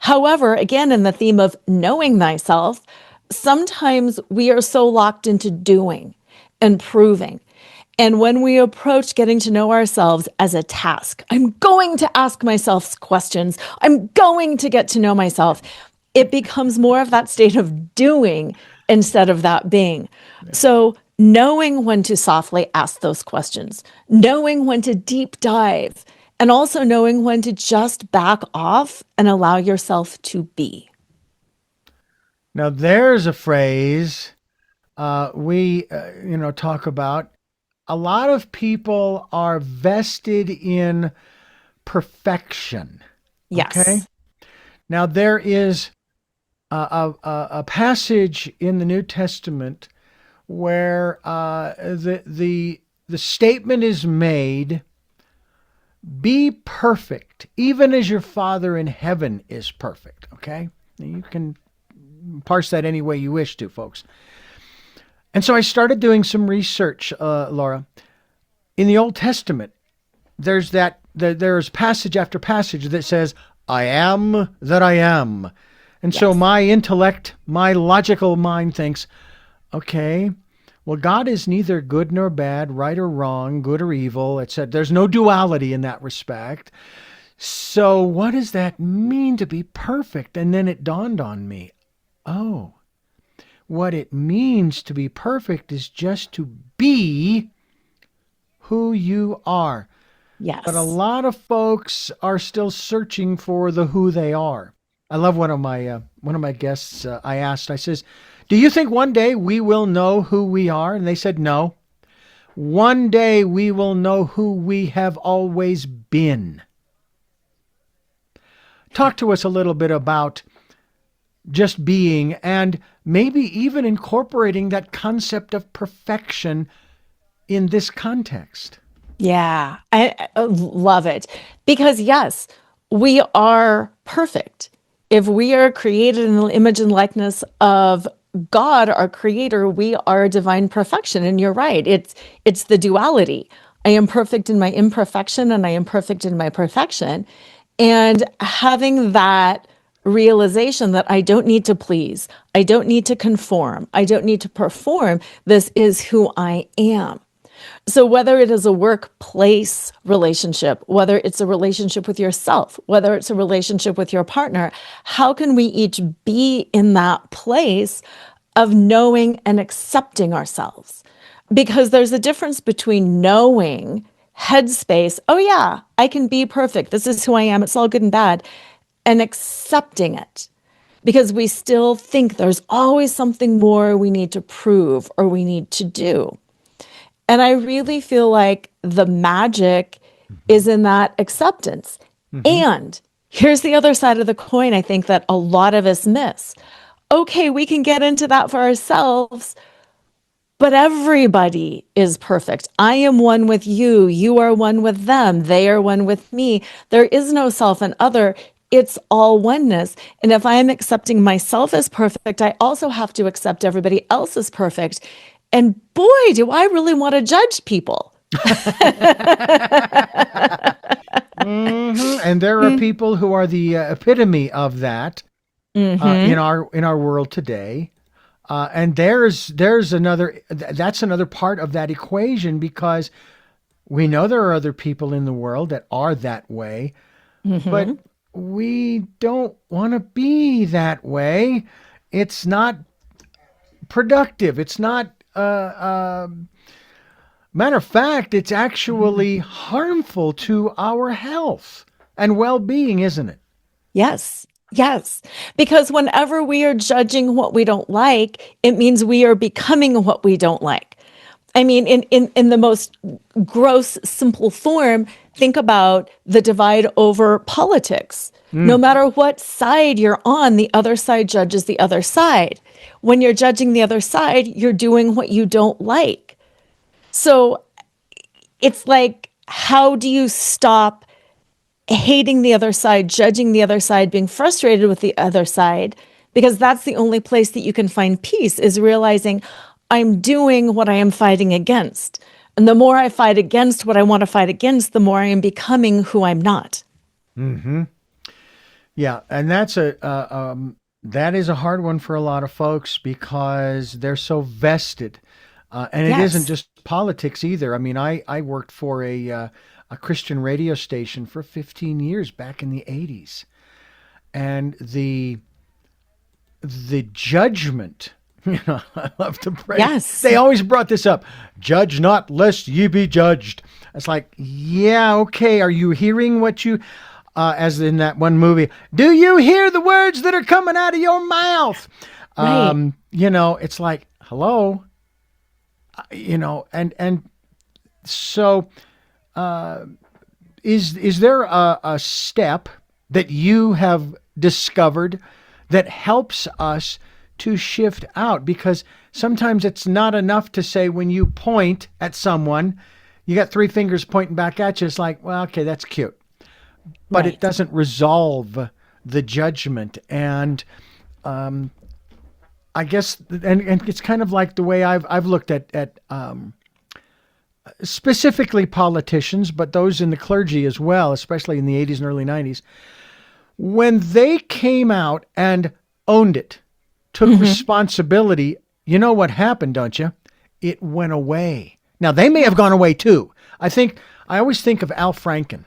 However, again, in the theme of knowing thyself, sometimes we are so locked into doing and proving. And when we approach getting to know ourselves as a task, I'm going to ask myself questions, I'm going to get to know myself, it becomes more of that state of doing instead of that being. So knowing when to softly ask those questions, knowing when to deep dive, and also knowing when to just back off and allow yourself to be. Now, there's a phrase we talk about. A lot of people are vested in perfection. Okay. Yes. Now, there is a passage in the New Testament where the statement is made, "Be perfect, even as your Father in heaven is perfect." Okay, you can parse that any way you wish to, folks. And so I started doing some research, Laura. In the Old Testament, there's passage after passage that says, "I am that I am." And so my intellect, my logical mind thinks, okay, well, God is neither good nor bad, right or wrong, good or evil, etc. There's no duality in that respect. So what does that mean to be perfect? And then it dawned on me, oh, what it means to be perfect is just to be who you are. Yes. But a lot of folks are still searching for the who they are. I love one of my guests. I says, "Do you think one day we will know who we are?" And they said, "No. One day we will know who we have always been." Talk to us a little bit about just being, and maybe even incorporating that concept of perfection in this context. Yeah, I love it. Because yes, we are perfect. If we are created in the image and likeness of God, our creator, we are divine perfection. And you're right. It's the duality. I am perfect in my imperfection and I am perfect in my perfection. And having that realization that I don't need to please, I don't need to conform, I don't need to perform. This is who I am. So whether it is a workplace relationship, whether it's a relationship with yourself, whether it's a relationship with your partner, how can we each be in that place of knowing and accepting ourselves? Because there's a difference between knowing headspace, oh yeah, I can be perfect, this is who I am, it's all good and bad, and accepting it. Because we still think there's always something more we need to prove or we need to do. And I really feel like the magic is in that acceptance. And here's the other side of the coin, I think that a lot of us miss. Okay, we can get into that for ourselves, but everybody is perfect. I am one with you. You are one with them. They are one with me. There is no self and other. It's all oneness. And if I am accepting myself as perfect, I also have to accept everybody else as perfect. And boy, do I really want to judge people. And there are people who are the epitome of that in our world today. And there's another that's another part of that equation, because we know there are other people in the world that are that way, but we don't want to be that way. It's not productive. It's not matter of fact, it's actually harmful to our health and well-being, isn't it? Yes. Yes, because whenever we are judging what we don't like, it means we are becoming what we don't like. I mean, in the most gross, simple form, think about the divide over politics. No matter what side you're on, the other side judges the other side. When you're judging the other side, you're doing what you don't like. So it's like, how do you stop hating the other side, judging the other side, being frustrated with the other side? Because that's the only place that you can find peace, is realizing I'm doing what I am fighting against. And the more I fight against what I want to fight against, the more I am becoming who I'm not. Yeah, and that is a hard one for a lot of folks because they're so vested, and it isn't Yes. just politics either. I mean, I worked for a Christian radio station for 15 years back in the 80s, and the judgment. I love to pray. Yes. They always brought this up. Judge not, lest ye be judged. It's like, yeah, okay. Are you hearing what you, as in that one movie, do you hear the words that are coming out of your mouth? Right. It's like, hello, and so, is there a step that you have discovered that helps us to shift out? Because sometimes it's not enough to say, when you point at someone, you got three fingers pointing back at you. It's like, well, okay, that's cute, but it Right. doesn't resolve the judgment. And I guess, and it's kind of like the way I've looked at specifically politicians, but those in the clergy as well, especially in the 80s and early 90s, when they came out and owned it, took responsibility, you know what happened, don't you? It went away. Now, they may have gone away too. I always think of Al Franken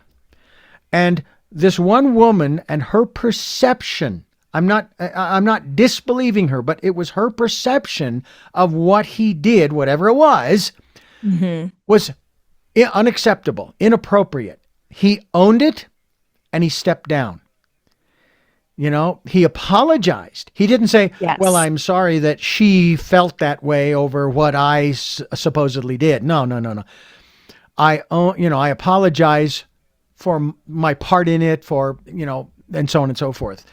and this one woman and her perception. I'm not disbelieving her, but it was her perception of what he did, whatever it was unacceptable, inappropriate. He owned it and he stepped down. He apologized. He didn't say, Yes. well, I'm sorry that she felt that way over what I supposedly did. No, no, no, no. I apologize for my part in it, and so on and so forth.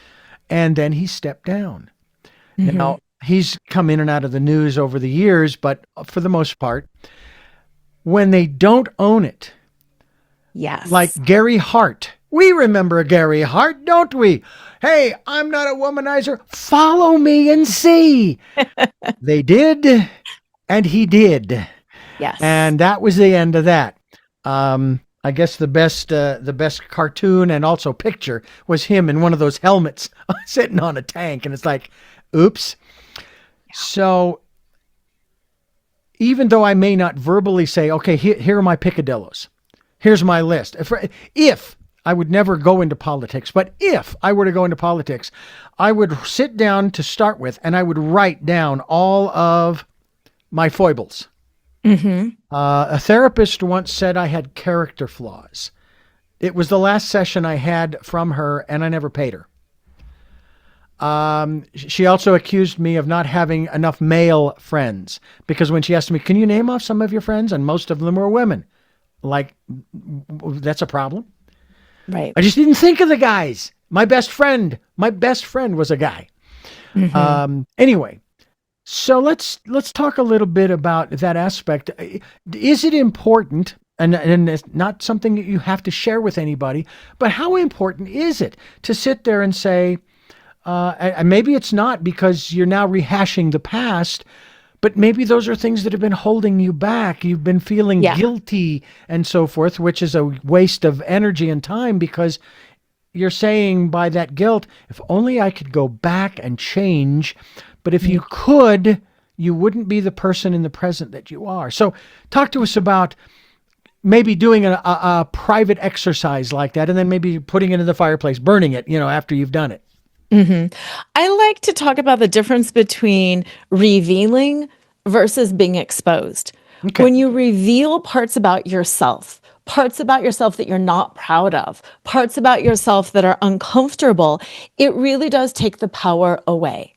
And then he stepped down. Now, he's come in and out of the news over the years, but for the most part, when they don't own it, Yes. like Gary Hart. We remember Gary Hart, don't we? Hey, I'm not a womanizer. Follow me and see. They did, and he did. Yes. And that was the end of that. I guess the best cartoon and also picture was him in one of those helmets sitting on a tank. And it's like, oops. So even though I may not verbally say, okay, here are my picadillos. Here's my list. If I would never go into politics, but if I were to go into politics, I would sit down to start with and I would write down all of my foibles. A therapist once said I had character flaws. It was the last session I had from her and I never paid her. She also accused me of not having enough male friends because when she asked me, can you name off some of your friends? And most of them were women. Like, that's a problem. Right. I just didn't think of the guys. My best friend was a guy. Anyway, so let's talk a little bit about that aspect. Is it important, and it's not something that you have to share with anybody, but how important is it to sit there and say, and maybe it's not because you're now rehashing the past, but maybe those are things that have been holding you back. You've been feeling guilty and so forth, which is a waste of energy and time because you're saying by that guilt, if only I could go back and change. But if you could, you wouldn't be the person in the present that you are. So talk to us about maybe doing a private exercise like that and then maybe putting it in the fireplace, burning it, after you've done it. I like to talk about the difference between revealing versus being exposed. Okay. When you reveal parts about yourself, parts about yourself that you're not proud of, parts about yourself that are uncomfortable, it really does take the power away.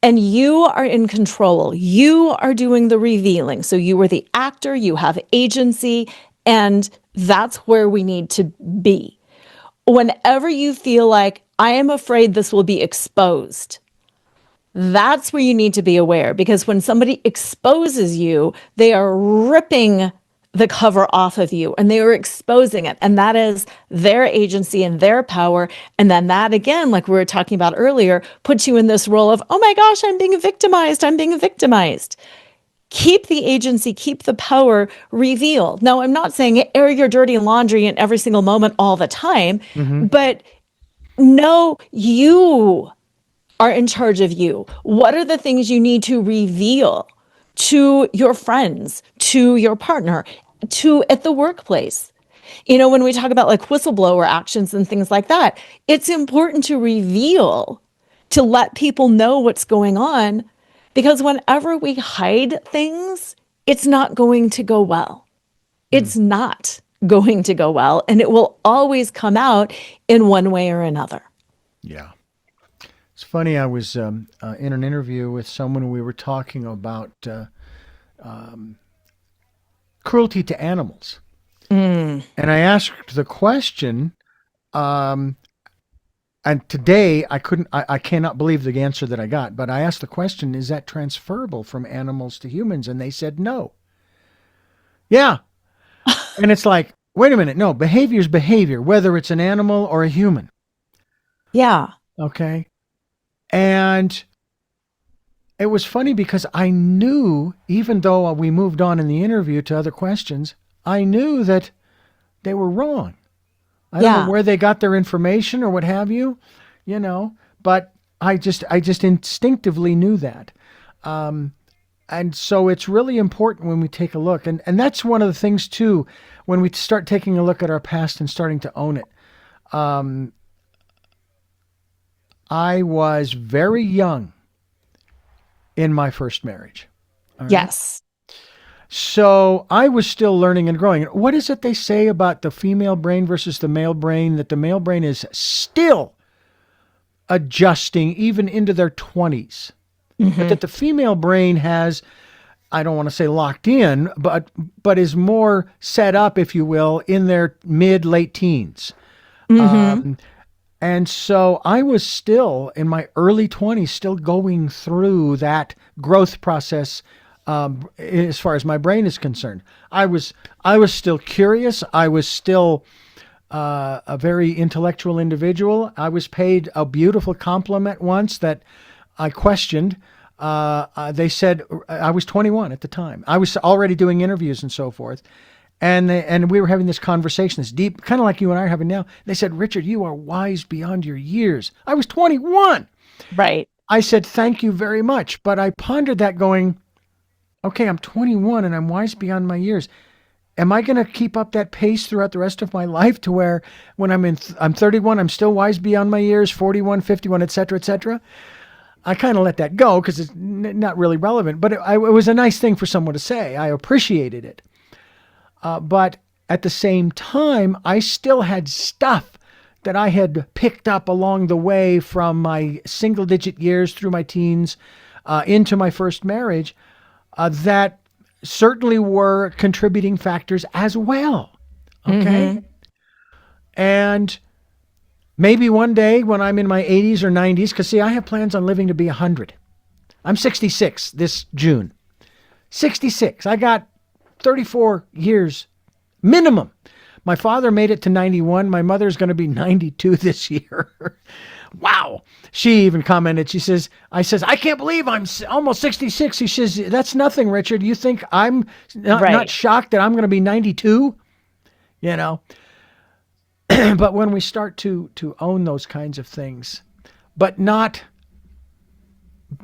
And you are in control. You are doing the revealing. So you are the actor, you have agency, and that's where we need to be. Whenever you feel like, I am afraid this will be exposed, that's where you need to be aware, because when somebody exposes you, they are ripping the cover off of you and they are exposing it. And that is their agency and their power. And then that, again, like we were talking about earlier, puts you in this role of, oh my gosh, I'm being victimized. I'm being victimized. Keep the agency, keep the power, reveal. Now, I'm not saying air your dirty laundry in every single moment all the time, but know you are in charge of you. What are the things you need to reveal to your friends, to your partner, to at the workplace? You know, when we talk about like whistleblower actions and things like that, it's important to reveal, to let people know what's going on, because whenever we hide things, it's not going to go well. It's not going to go well, and it will always come out in one way or another. Yeah. It's funny, I was in an interview with someone. We were talking about cruelty to animals. And I asked the question, and today I cannot believe the answer that I got, but I asked the question, is that transferable from animals to humans? And they said no. Yeah. And it's like, wait a minute, no, behavior is behavior, whether it's an animal or a human. Yeah. Okay. And it was funny because I knew, even though we moved on in the interview to other questions, I knew that they were wrong. I don't know where they got their information or what have you, you know, but I just instinctively knew that. And so it's really important when we take a look. And that's one of the things, too, when we start taking a look at our past and starting to own it. I was very young in my first marriage. All right? Yes. So I was still learning and growing. What is it they say about the female brain versus the male brain? That the male brain is still adjusting even into their 20s. But that the female brain has, I don't want to say locked in, but is more set up, if you will, in their late teens. And so I was still in my early 20s, still going through that growth process as far as my brain is concerned. I was still curious. I was still a very intellectual individual. I was paid a beautiful compliment once that I questioned. They said I was 21 at the time. I was already doing interviews and so forth. And we were having this conversation, this deep, kind of like you and I are having now. They said, Richard, you are wise beyond your years. I was 21. Right. I said, thank you very much. But I pondered that going, okay, I'm 21 and I'm wise beyond my years. Am I going to keep up that pace throughout the rest of my life to where when I'm 31, I'm still wise beyond my years, 41, 51, et cetera, et cetera? I kind of let that go because it's not really relevant, but it was a nice thing for someone to say. I appreciated it. But at the same time, I still had stuff that I had picked up along the way from my single-digit years through my teens into my first marriage that certainly were contributing factors as well. Okay? And maybe one day when I'm in my 80s or 90s, because see, I have plans on living to be 100. I'm 66 this June. 66. I got 34 years minimum. My father made it to 91. My mother's going to be 92 this year. Wow. She even commented, I says, I can't believe I'm almost 66. She says, that's nothing, Richard. You think I'm not shocked that I'm going to be 92? You know? But when we start to own those kinds of things, but not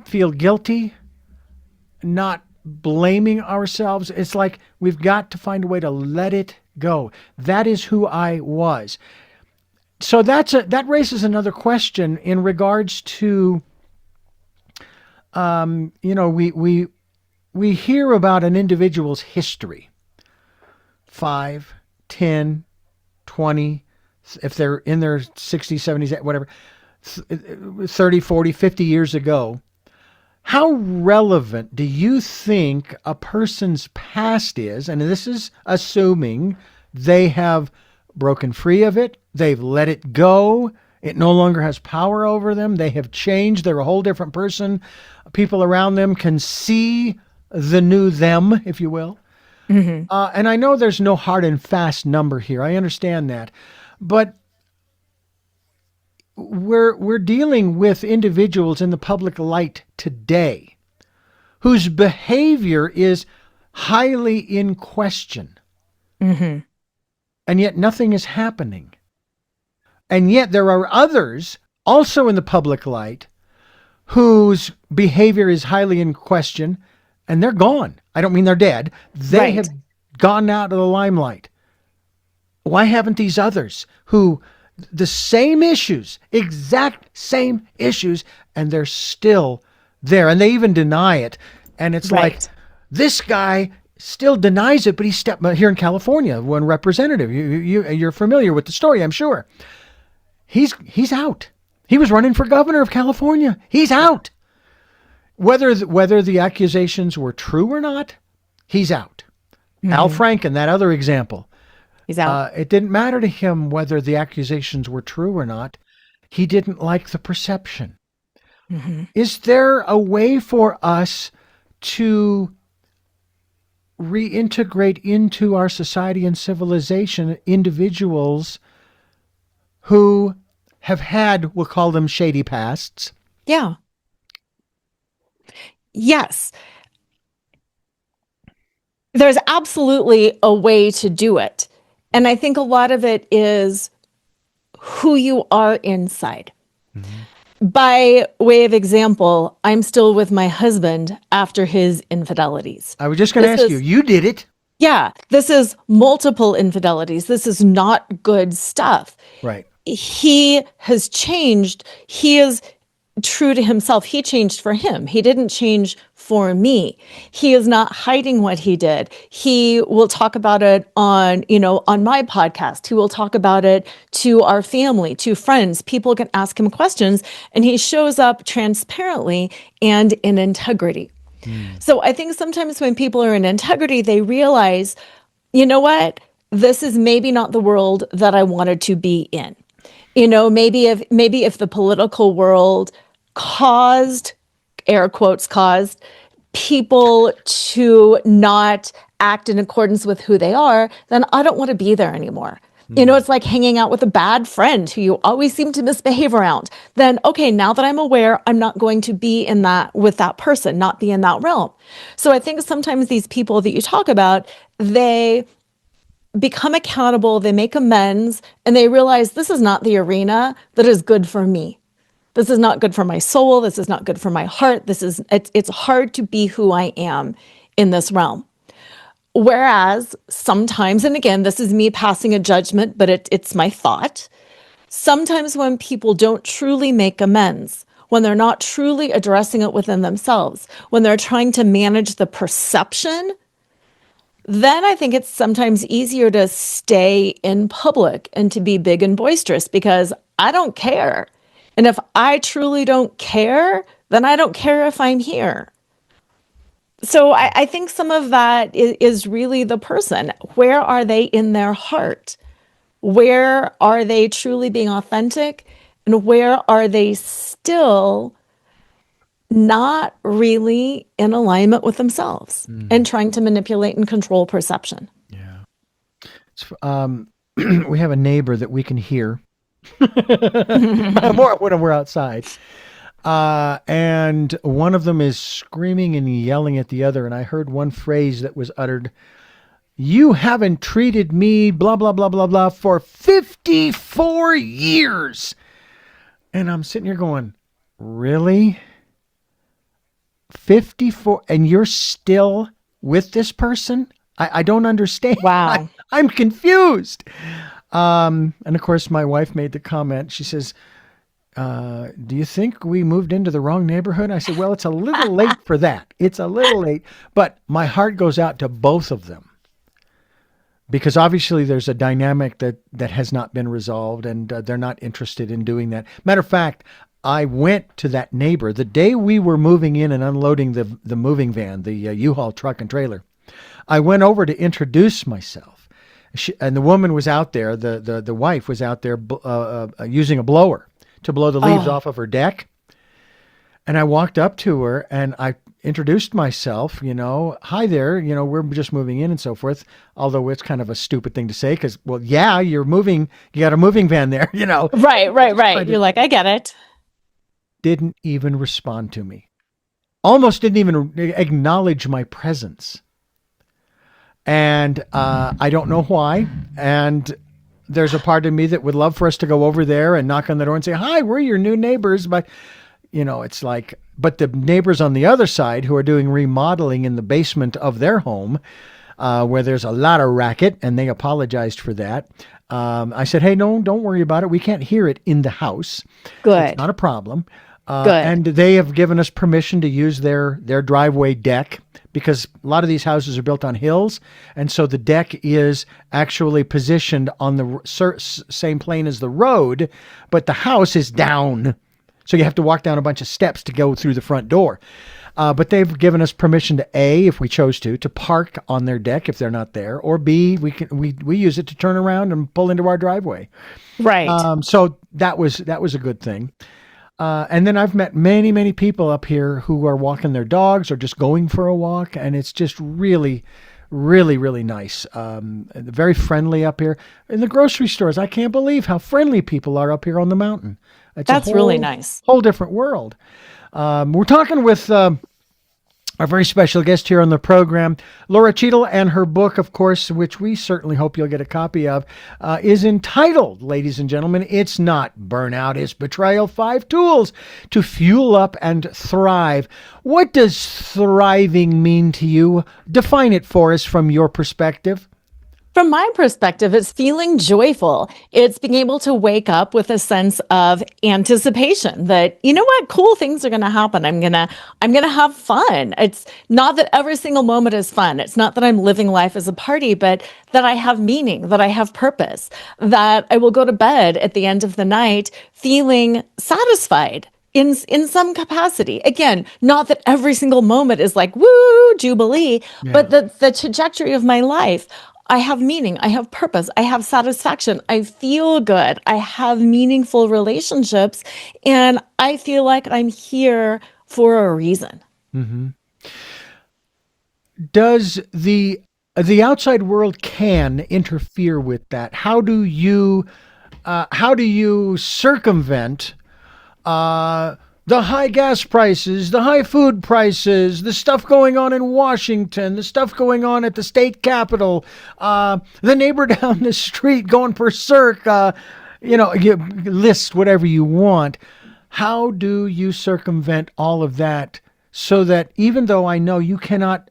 feel guilty, not blaming ourselves, it's like we've got to find a way to let it go. That is who I was. So that raises another question in regards to, we hear about an individual's history, 5, 10, 20, if they're in their 60s, 70s, whatever, 30, 40, 50 years ago, how relevant do you think a person's past is? And this is assuming they have broken free of it. They've let it go. It no longer has power over them. They have changed. They're a whole different person. People around them can see the new them, if you will. And I know there's no hard and fast number here. I understand that. But we're dealing with individuals in the public light today whose behavior is highly in question. And yet nothing is happening. And yet there are others also in the public light whose behavior is highly in question, and they're gone. I don't mean they're dead. They have gone out of the limelight. Why haven't these others who the same issues, exact same issues, and they're still there, and they even deny it? And it's like, this guy still denies it, but he's here in California, one representative. You're familiar with the story, I'm sure. He's out. He was running for governor of California. He's out. Whether the accusations were true or not, he's out. Al Franken, that other example. He's out. It didn't matter to him whether the accusations were true or not. He didn't like the perception. Is there a way for us to reintegrate into our society and civilization individuals who have had, we'll call them shady pasts? Yeah. Yes. There's absolutely a way to do it. And I think a lot of it is who you are inside. By way of example, I'm still with my husband after his infidelities. I was just going to ask you, you did it. Yeah, this is multiple infidelities. This is not good stuff. Right. He has changed. He is true to himself. He changed for him. He didn't change for me. He is not hiding what he did. He will talk about it on my podcast. He will talk about it to our family, to friends. People can ask him questions, and he shows up transparently and in integrity. So I think sometimes when people are in integrity, they realize, you know what? This is maybe not the world that I wanted to be in. Maybe if the political world caused, air quotes, caused people to not act in accordance with who they are, then I don't want to be there anymore. It's like hanging out with a bad friend who you always seem to misbehave around. Then, okay, now that I'm aware, I'm not going to be in that with that person, not be in that realm. So I think sometimes these people that you talk about, they become accountable, they make amends, and they realize this is not the arena that is good for me. This is not good for my soul. This is not good for my heart. It's hard to be who I am in this realm. Whereas sometimes, and again, this is me passing a judgment, but it's my thought. Sometimes when people don't truly make amends, when they're not truly addressing it within themselves, when they're trying to manage the perception, then I think it's sometimes easier to stay in public and to be big and boisterous because I don't care. And if I truly don't care, then I don't care if I'm here. So I think some of that is really the person. Where are they in their heart? Where are they truly being authentic? And where are they still not really in alignment with themselves and trying to manipulate and control perception? Yeah. We have a neighbor that we can hear more when we're outside. And one of them is screaming and yelling at the other. And I heard one phrase that was uttered, "You haven't treated me blah, blah, blah, blah, blah for 54 years. And I'm sitting here going, really? 54? And you're still with this person? I don't understand. Wow. I'm confused. And of course, my wife made the comment. She says, do you think we moved into the wrong neighborhood? I said, well, it's a little late for that. It's a little late, but my heart goes out to both of them because obviously there's a dynamic that has not been resolved, and they're not interested in doing that. Matter of fact, I went to that neighbor the day we were moving in and unloading the moving van, the U-Haul truck and trailer. I went over to introduce myself, and the woman was out there. The wife was out there using a blower to blow the leaves off of her deck. And I walked up to her and I introduced myself, hi there, we're just moving in and so forth. Although it's kind of a stupid thing to say because, well, yeah, you're moving, you got a moving van there, Right. You're like, I get it. Didn't even respond to me. Almost didn't even acknowledge my presence. And I don't know why. And there's a part of me that would love for us to go over there and knock on the door and say, hi, we're your new neighbors. But it's like, but the neighbors on the other side who are doing remodeling in the basement of their home, where there's a lot of racket, and they apologized for that. I said, hey, no, don't worry about it. We can't hear it in the house. Good. It's not a problem. Good. And they have given us permission to use their driveway deck, because a lot of these houses are built on hills. And so the deck is actually positioned on the same plane as the road, but the house is down. So you have to walk down a bunch of steps to go through the front door. But they've given us permission to A, if we chose to park on their deck if they're not there, or B, we use it to turn around and pull into our driveway. Right. So that was a good thing. And then I've met many, many people up here who are walking their dogs or just going for a walk. And it's just really, really, really nice. Very friendly up here. In the grocery stores, I can't believe how friendly people are up here on the mountain. That's really nice. Whole different world. We're talking with our very special guest here on the program, Lora Cheadle, and her book, of course, which we certainly hope you'll get a copy of, is entitled, ladies and gentlemen, It's Not Burnout, It's Betrayal, 5 Tools to Fuel Up and Thrive. What does thriving mean to you? Define it for us from your perspective. From my perspective, it's feeling joyful. It's being able to wake up with a sense of anticipation that, you know what, cool things are going to happen. I'm going to have fun. It's not that every single moment is fun. It's not that I'm living life as a party, but that I have meaning, that I have purpose, that I will go to bed at the end of the night feeling satisfied in some capacity. Again, not that every single moment is like, woo, jubilee, but the trajectory of my life, I have meaning, I have purpose, I have satisfaction, I feel good, I have meaningful relationships, and I feel like I'm here for a reason. Mm-hmm. Does the outside world can interfere with that? How do you circumvent the high gas prices, the high food prices, the stuff going on in Washington, the stuff going on at the state capitol, the neighbor down the street going berserk, you list whatever you want. How do you circumvent all of that so that even though I know you cannot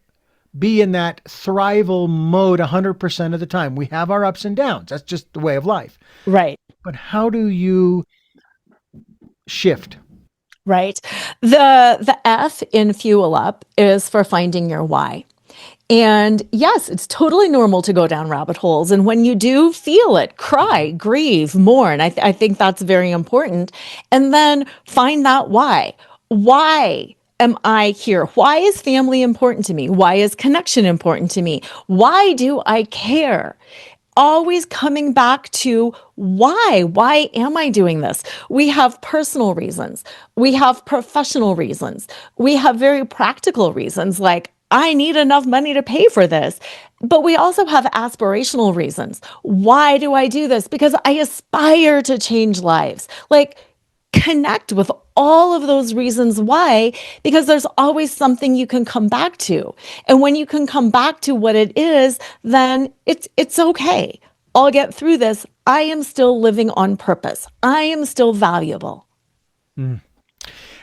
be in that thrival mode 100% of the time, we have our ups and downs. That's just the way of life. Right. But how do you shift? Right. The F in fuel up is for finding your why. And yes, it's totally normal to go down rabbit holes. And when you do, feel it, cry, grieve, mourn. I think that's very important. And then find that why. Why am I here? Why is family important to me? Why is connection important to me? Why do I care? Always coming back to why. Why am I doing this? We have personal reasons. We have professional reasons. We have very practical reasons like, I need enough money to pay for this. But we also have aspirational reasons. Why do I do this? Because I aspire to change lives. Like, connect with all of those reasons why, because there's always something you can come back to. And when you can come back to what it is, then it's okay. I'll get through this. I am still living on purpose. I am still valuable. Mm.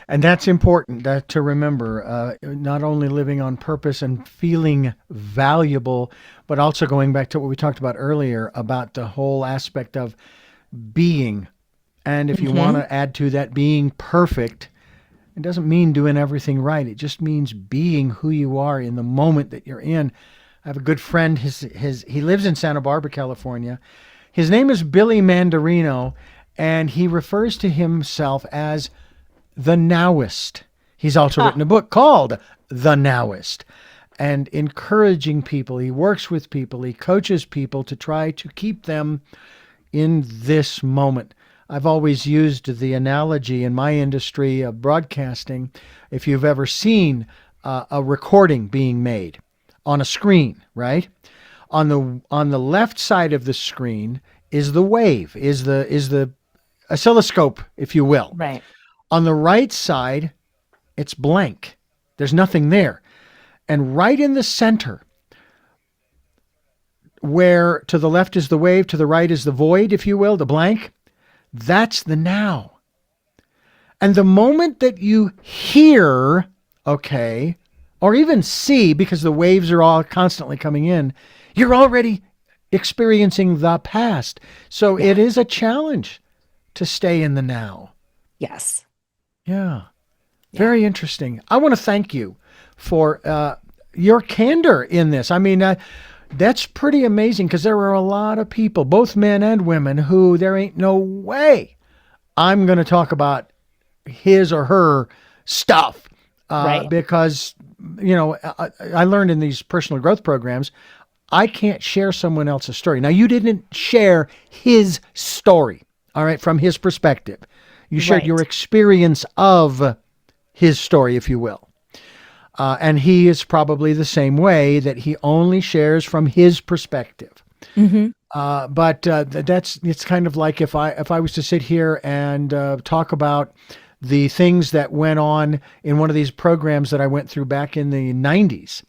And that's important to remember, not only living on purpose and feeling valuable, but also going back to what we talked about earlier about the whole aspect of being. And if you want to add to that being perfect, it doesn't mean doing everything right. It just means being who you are in the moment that you're in. I have a good friend. He lives in Santa Barbara, California. His name is Billy Mandarino, and he refers to himself as the Nowist. He's also written a book called The Nowist, and encouraging people. He works with people. He coaches people to try to keep them in this moment. I've always used the analogy in my industry of broadcasting. If you've ever seen a recording being made on a screen, right? On the left side of the screen is the wave, is the oscilloscope, if you will. Right. On the right side, it's blank. There's nothing there. And right in the center, where to the left is the wave, to the right is the void, if you will, the blank, that's the now. And the moment that you hear, okay, or even see, because the waves are all constantly coming in, you're already experiencing the past. So it is a challenge to stay in the now. Yes. Yeah. Very interesting. I want to thank you for your candor in this. I mean, that's pretty amazing, because there are a lot of people, both men and women, who there ain't no way I'm going to talk about his or her stuff. Right. Because, I learned in these personal growth programs, I can't share someone else's story. Now, you didn't share his story, all right, from his perspective. You shared your experience of his story, if you will. And he is probably the same way, that he only shares from his perspective. Mm-hmm. But it's kind of like if I was to sit here and talk about the things that went on in one of these programs that I went through back in the 90s,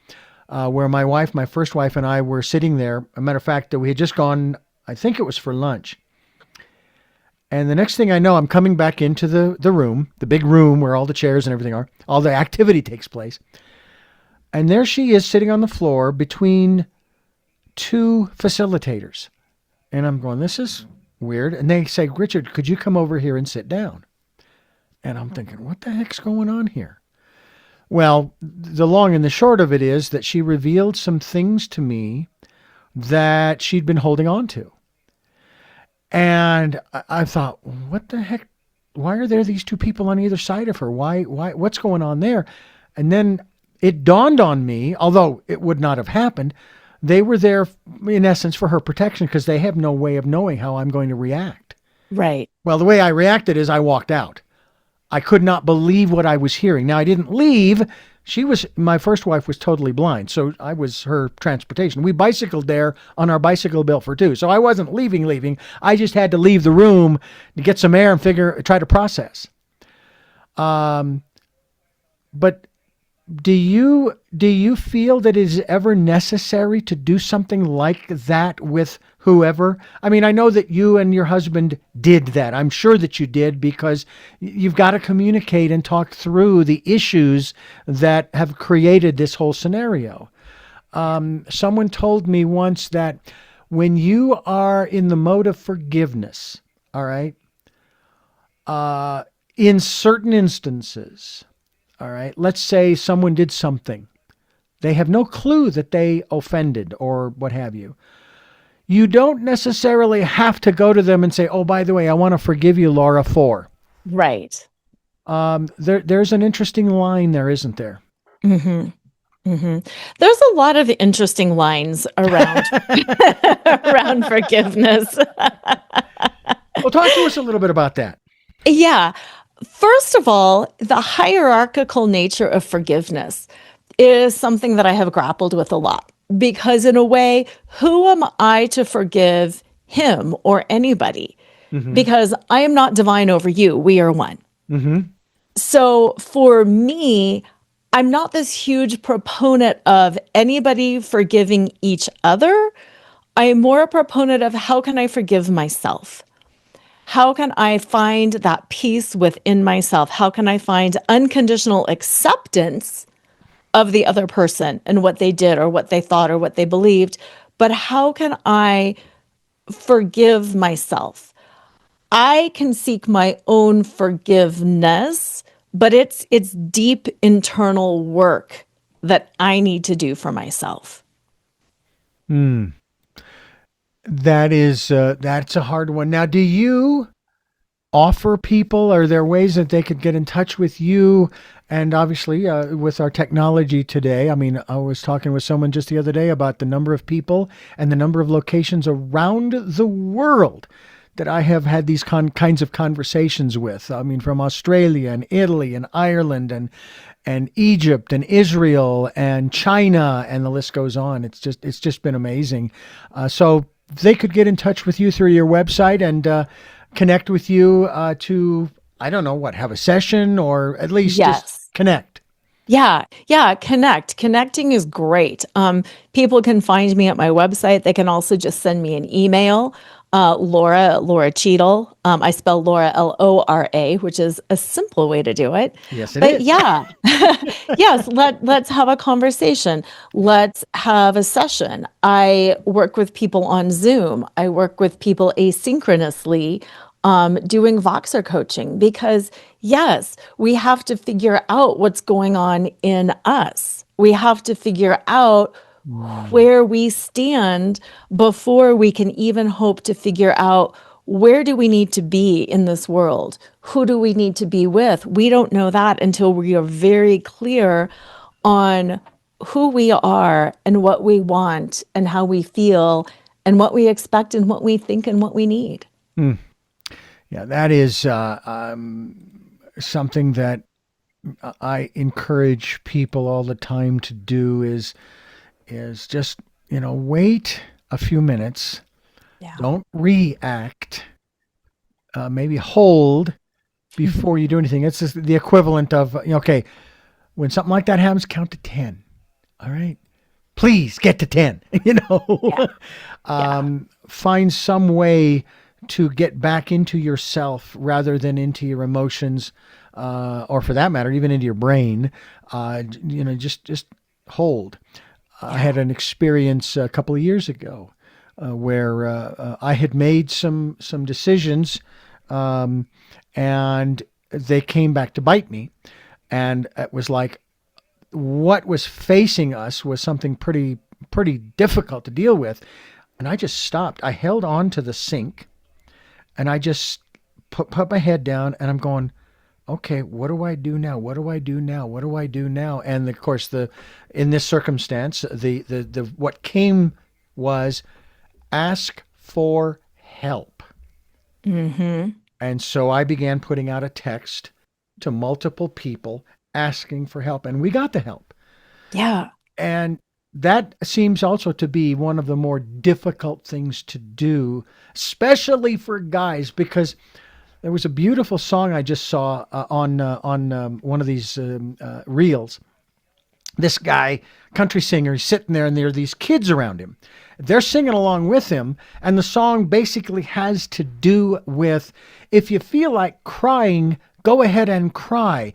where my first wife and I were sitting there. A matter of fact, we had just gone, I think it was for lunch. And the next thing I know, I'm coming back into the room, the big room where all the chairs and everything are, all the activity takes place. And there she is sitting on the floor between two facilitators. And I'm going, this is weird. And they say, Richard, could you come over here and sit down? And I'm thinking, what the heck's going on here? Well, the long and the short of it is that she revealed some things to me that she'd been holding on to. And I thought, what the heck? Why are there these two people on either side of her? Why, what's going on there? And then it dawned on me, although it would not have happened, they were there in essence for her protection, because they have no way of knowing how I'm going to react. Right. Well, the way I reacted is I walked out. I could not believe what I was hearing. Now, I didn't leave. My first wife was totally blind, so I was her transportation. We bicycled there on our bicycle built for two. So I wasn't leaving. I just had to leave the room to get some air and try to process. But do you feel that it is ever necessary to do something like that with whoever? I mean, I know that you and your husband did that. I'm sure that you did, because you've got to communicate and talk through the issues that have created this whole scenario. Someone told me once that when you are in the mode of forgiveness, all right, in certain instances, all right, let's say someone did something. They have no clue that they offended or what have you. You don't necessarily have to go to them and say, oh, by the way, I want to forgive you, Lora, for. Right. There's an interesting line there, isn't there? Mm-hmm. Mm-hmm. There's a lot of interesting lines around around forgiveness. Well, talk to us a little bit about that. Yeah. First of all, the hierarchical nature of forgiveness is something that I have grappled with a lot, because in a way, who am I to forgive him or anybody? Mm-hmm. Because I am not divine over you. We are one. Mm-hmm. So for me, I'm not this huge proponent of anybody forgiving each other. I am more a proponent of, how can I forgive myself? How can I find that peace within myself? How can I find unconditional acceptance of the other person and what they did or what they thought or what they believed? But how can I forgive myself? I can seek my own forgiveness, but it's deep internal work that I need to do for myself. Hmm. That's a hard one. Now, do you offer people? Are there ways that they could get in touch with you? And obviously, with our technology today, I mean, I was talking with someone just the other day about the number of people and the number of locations around the world that I have had these kinds of conversations with. I mean, from Australia and Italy and Ireland and Egypt and Israel and China, and the list goes on. It's just been amazing. So they could get in touch with you through your website and connect with you to, I don't know what, have a session or at least just Yes. connect. Yeah, yeah, connect. Connecting is great. People can find me at my website. They can also just send me an email. Lora Cheadle. I spell Lora Lora, which is a simple way to do it. Yes, it But is. yeah, yes, let's have a conversation. Let's have a session. I work with people on Zoom. I work with people asynchronously, doing Voxer coaching because, yes, we have to figure out what's going on in us. We have to figure out where we stand before we can even hope to figure out where do we need to be in this world? Who do we need to be with? We don't know that until we are very clear on who we are and what we want and how we feel and what we expect and what we think and what we need. Yeah, that is something that I encourage people all the time to do is just, wait a few minutes. Yeah. Don't react. Maybe hold before you do anything. It's just the equivalent of, okay, when something like that happens, count to 10. All right. Please get to 10, Yeah. Yeah. Find some way to get back into yourself rather than into your emotions, or for that matter, even into your brain. Just hold. I had an experience a couple of years ago where I had made some decisions, and they came back to bite me. And it was like what was facing us was something pretty difficult to deal with. And I just stopped. I held on to the sink, and I just put my head down, and I'm going, okay, what do I do now? What do I do now? What do I do now? And of course, in this circumstance, the what came was ask for help. Mm-hmm. And so I began putting out a text to multiple people asking for help, and we got the help. Yeah. And that seems also to be one of the more difficult things to do, especially for guys, because there was a beautiful song I just saw on one of these reels. This guy, country singer, he's sitting there, and there are these kids around him. They're singing along with him, and the song basically has to do with, if you feel like crying, go ahead and cry.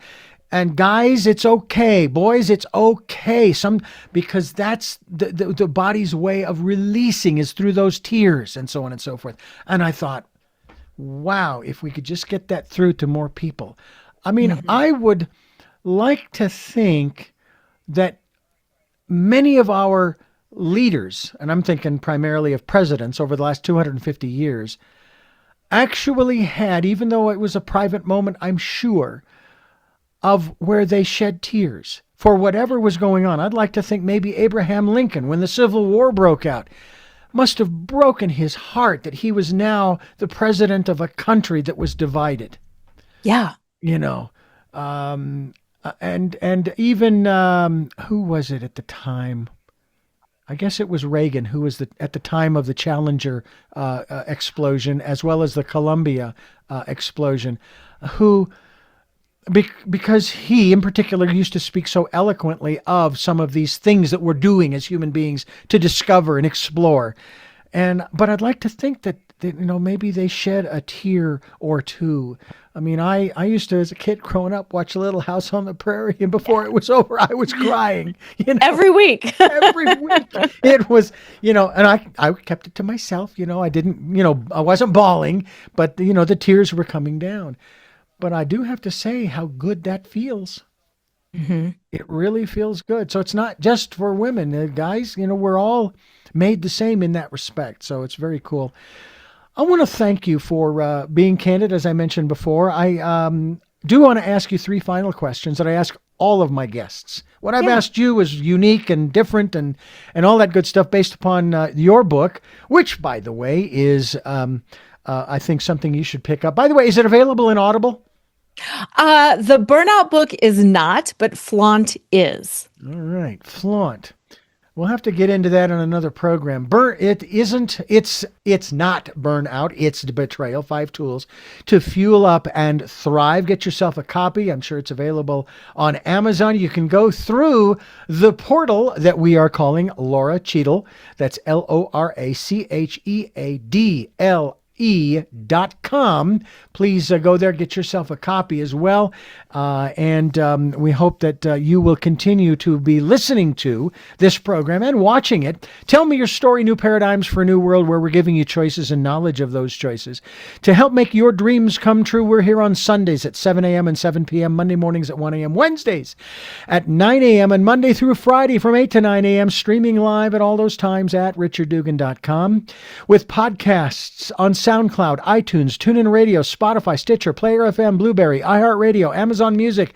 And guys, it's okay. Boys, it's okay. Because that's the body's way of releasing is through those tears, and so on and so forth. And I thought, wow, if we could just get that through to more people. I mean, I would like to think that many of our leaders, and I'm thinking primarily of presidents over the last 250 years, actually had, even though it was a private moment, I'm sure, of where they shed tears for whatever was going on. I'd like to think maybe Abraham Lincoln, when the Civil War broke out, must have broken his heart that he was now the president of a country that was divided. Yeah. And even who was it at the time? I guess it was Reagan, who was at the time of the Challenger explosion, as well as the Columbia explosion, who, because he in particular used to speak so eloquently of some of these things that we're doing as human beings to discover and explore. But I'd like to think that maybe they shed a tear or two. I mean, I used to, as a kid growing up, watch Little House on the Prairie, and before it was over, I was crying. Every week. Every week it was, and I kept it to myself. I didn't, I wasn't bawling, but the tears were coming down. But I do have to say how good that feels. It really feels good. So it's not just for women, guys. We're all made the same in that respect. So it's very cool. I want to thank you for being candid, as I mentioned before. I do want to ask you three final questions that I ask all of my guests. What I've asked you is unique and different and all that good stuff based upon your book, which, by the way, is, I think, something you should pick up. By the way, is it available in Audible? The Burnout book is not, but Flaunt is. All right, Flaunt. We'll have to get into that in another program. It's not burnout. It's betrayal. 5 tools to fuel up and thrive. Get yourself a copy. I'm sure it's available on Amazon. You can go through the portal that we are calling Lora Cheadle. That's LoraCheadle.com. Please go there, get yourself a copy as well. And we hope that you will continue to be listening to this program and watching it. Tell me your story, New Paradigms for a New World, where we're giving you choices and knowledge of those choices. To help make your dreams come true, we're here on Sundays at 7 a.m. and 7 p.m., Monday mornings at 1 a.m., Wednesdays at 9 a.m., and Monday through Friday from 8 to 9 a.m., streaming live at all those times at richarddugan.com, with podcasts on SoundCloud, iTunes, TuneIn Radio, Spotify, Stitcher, Player FM, Blueberry, iHeartRadio, Amazon Music.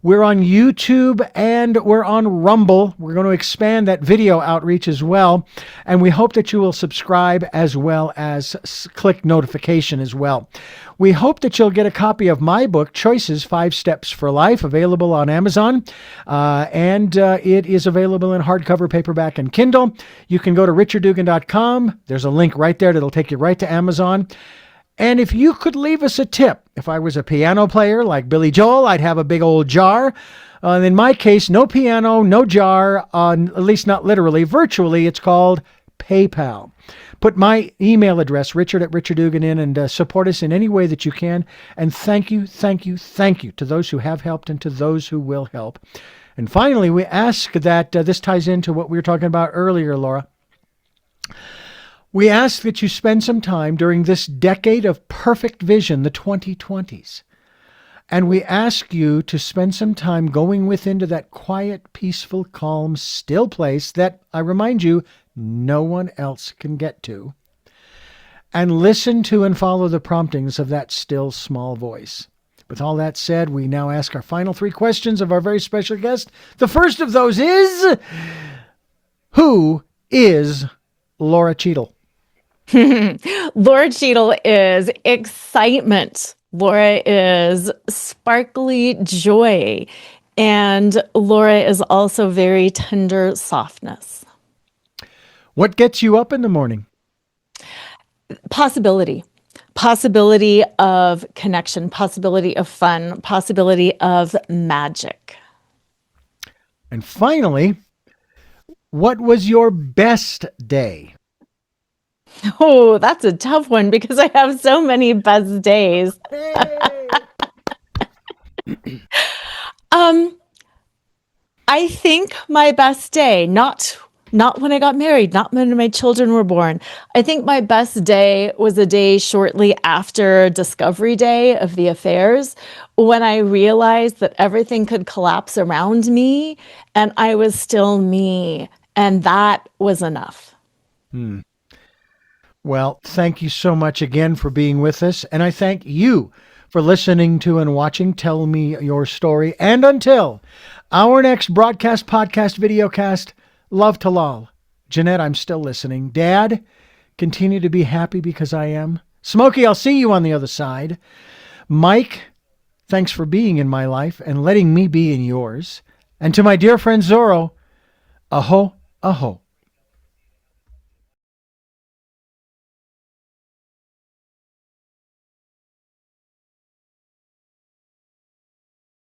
We're on YouTube and we're on Rumble. We're going to expand that video outreach as well. And we hope that you will subscribe as well as click notification as well. We hope that you'll get a copy of my book, Choices, 5 Steps for Life, available on Amazon. And it is available in hardcover, paperback, and Kindle. You can go to richarddugan.com. There's a link right there that'll take you right to Amazon. And if you could leave us a tip, if I was a piano player like Billy Joel, I'd have a big old jar. In my case, no piano, no jar, at least not literally. Virtually, it's called PayPal. Put my email address, richard@richarddugan, in and support us in any way that you can. And thank you to those who have helped and to those who will help. And finally, we ask that this ties into what we were talking about earlier, Lora. We ask that you spend some time during this decade of perfect vision, the 2020s. And we ask you to spend some time going into that quiet, peaceful, calm, still place that, I remind you, no one else can get to. And listen to and follow the promptings of that still, small voice. With all that said, we now ask our final 3 questions of our very special guest. The first of those is, who is Lora Cheadle? Lora Cheadle is excitement. Lora is sparkly joy. And Lora is also very tender softness. What gets you up in the morning? Possibility. Possibility of connection, possibility of fun, possibility of magic. And finally, what was your best day? Oh, that's a tough one because I have so many best days. I think my best day, not when I got married, not when my children were born. I think my best day was a day shortly after Discovery Day of the affairs, when I realized that everything could collapse around me and I was still me. And that was enough. Well, thank you so much again for being with us. And I thank you for listening to and watching Tell Me Your Story. And until our next broadcast, podcast, videocast, love to lol. Jeanette, I'm still listening. Dad, continue to be happy because I am. Smokey, I'll see you on the other side. Mike, thanks for being in my life and letting me be in yours. And to my dear friend Zorro, aho, aho.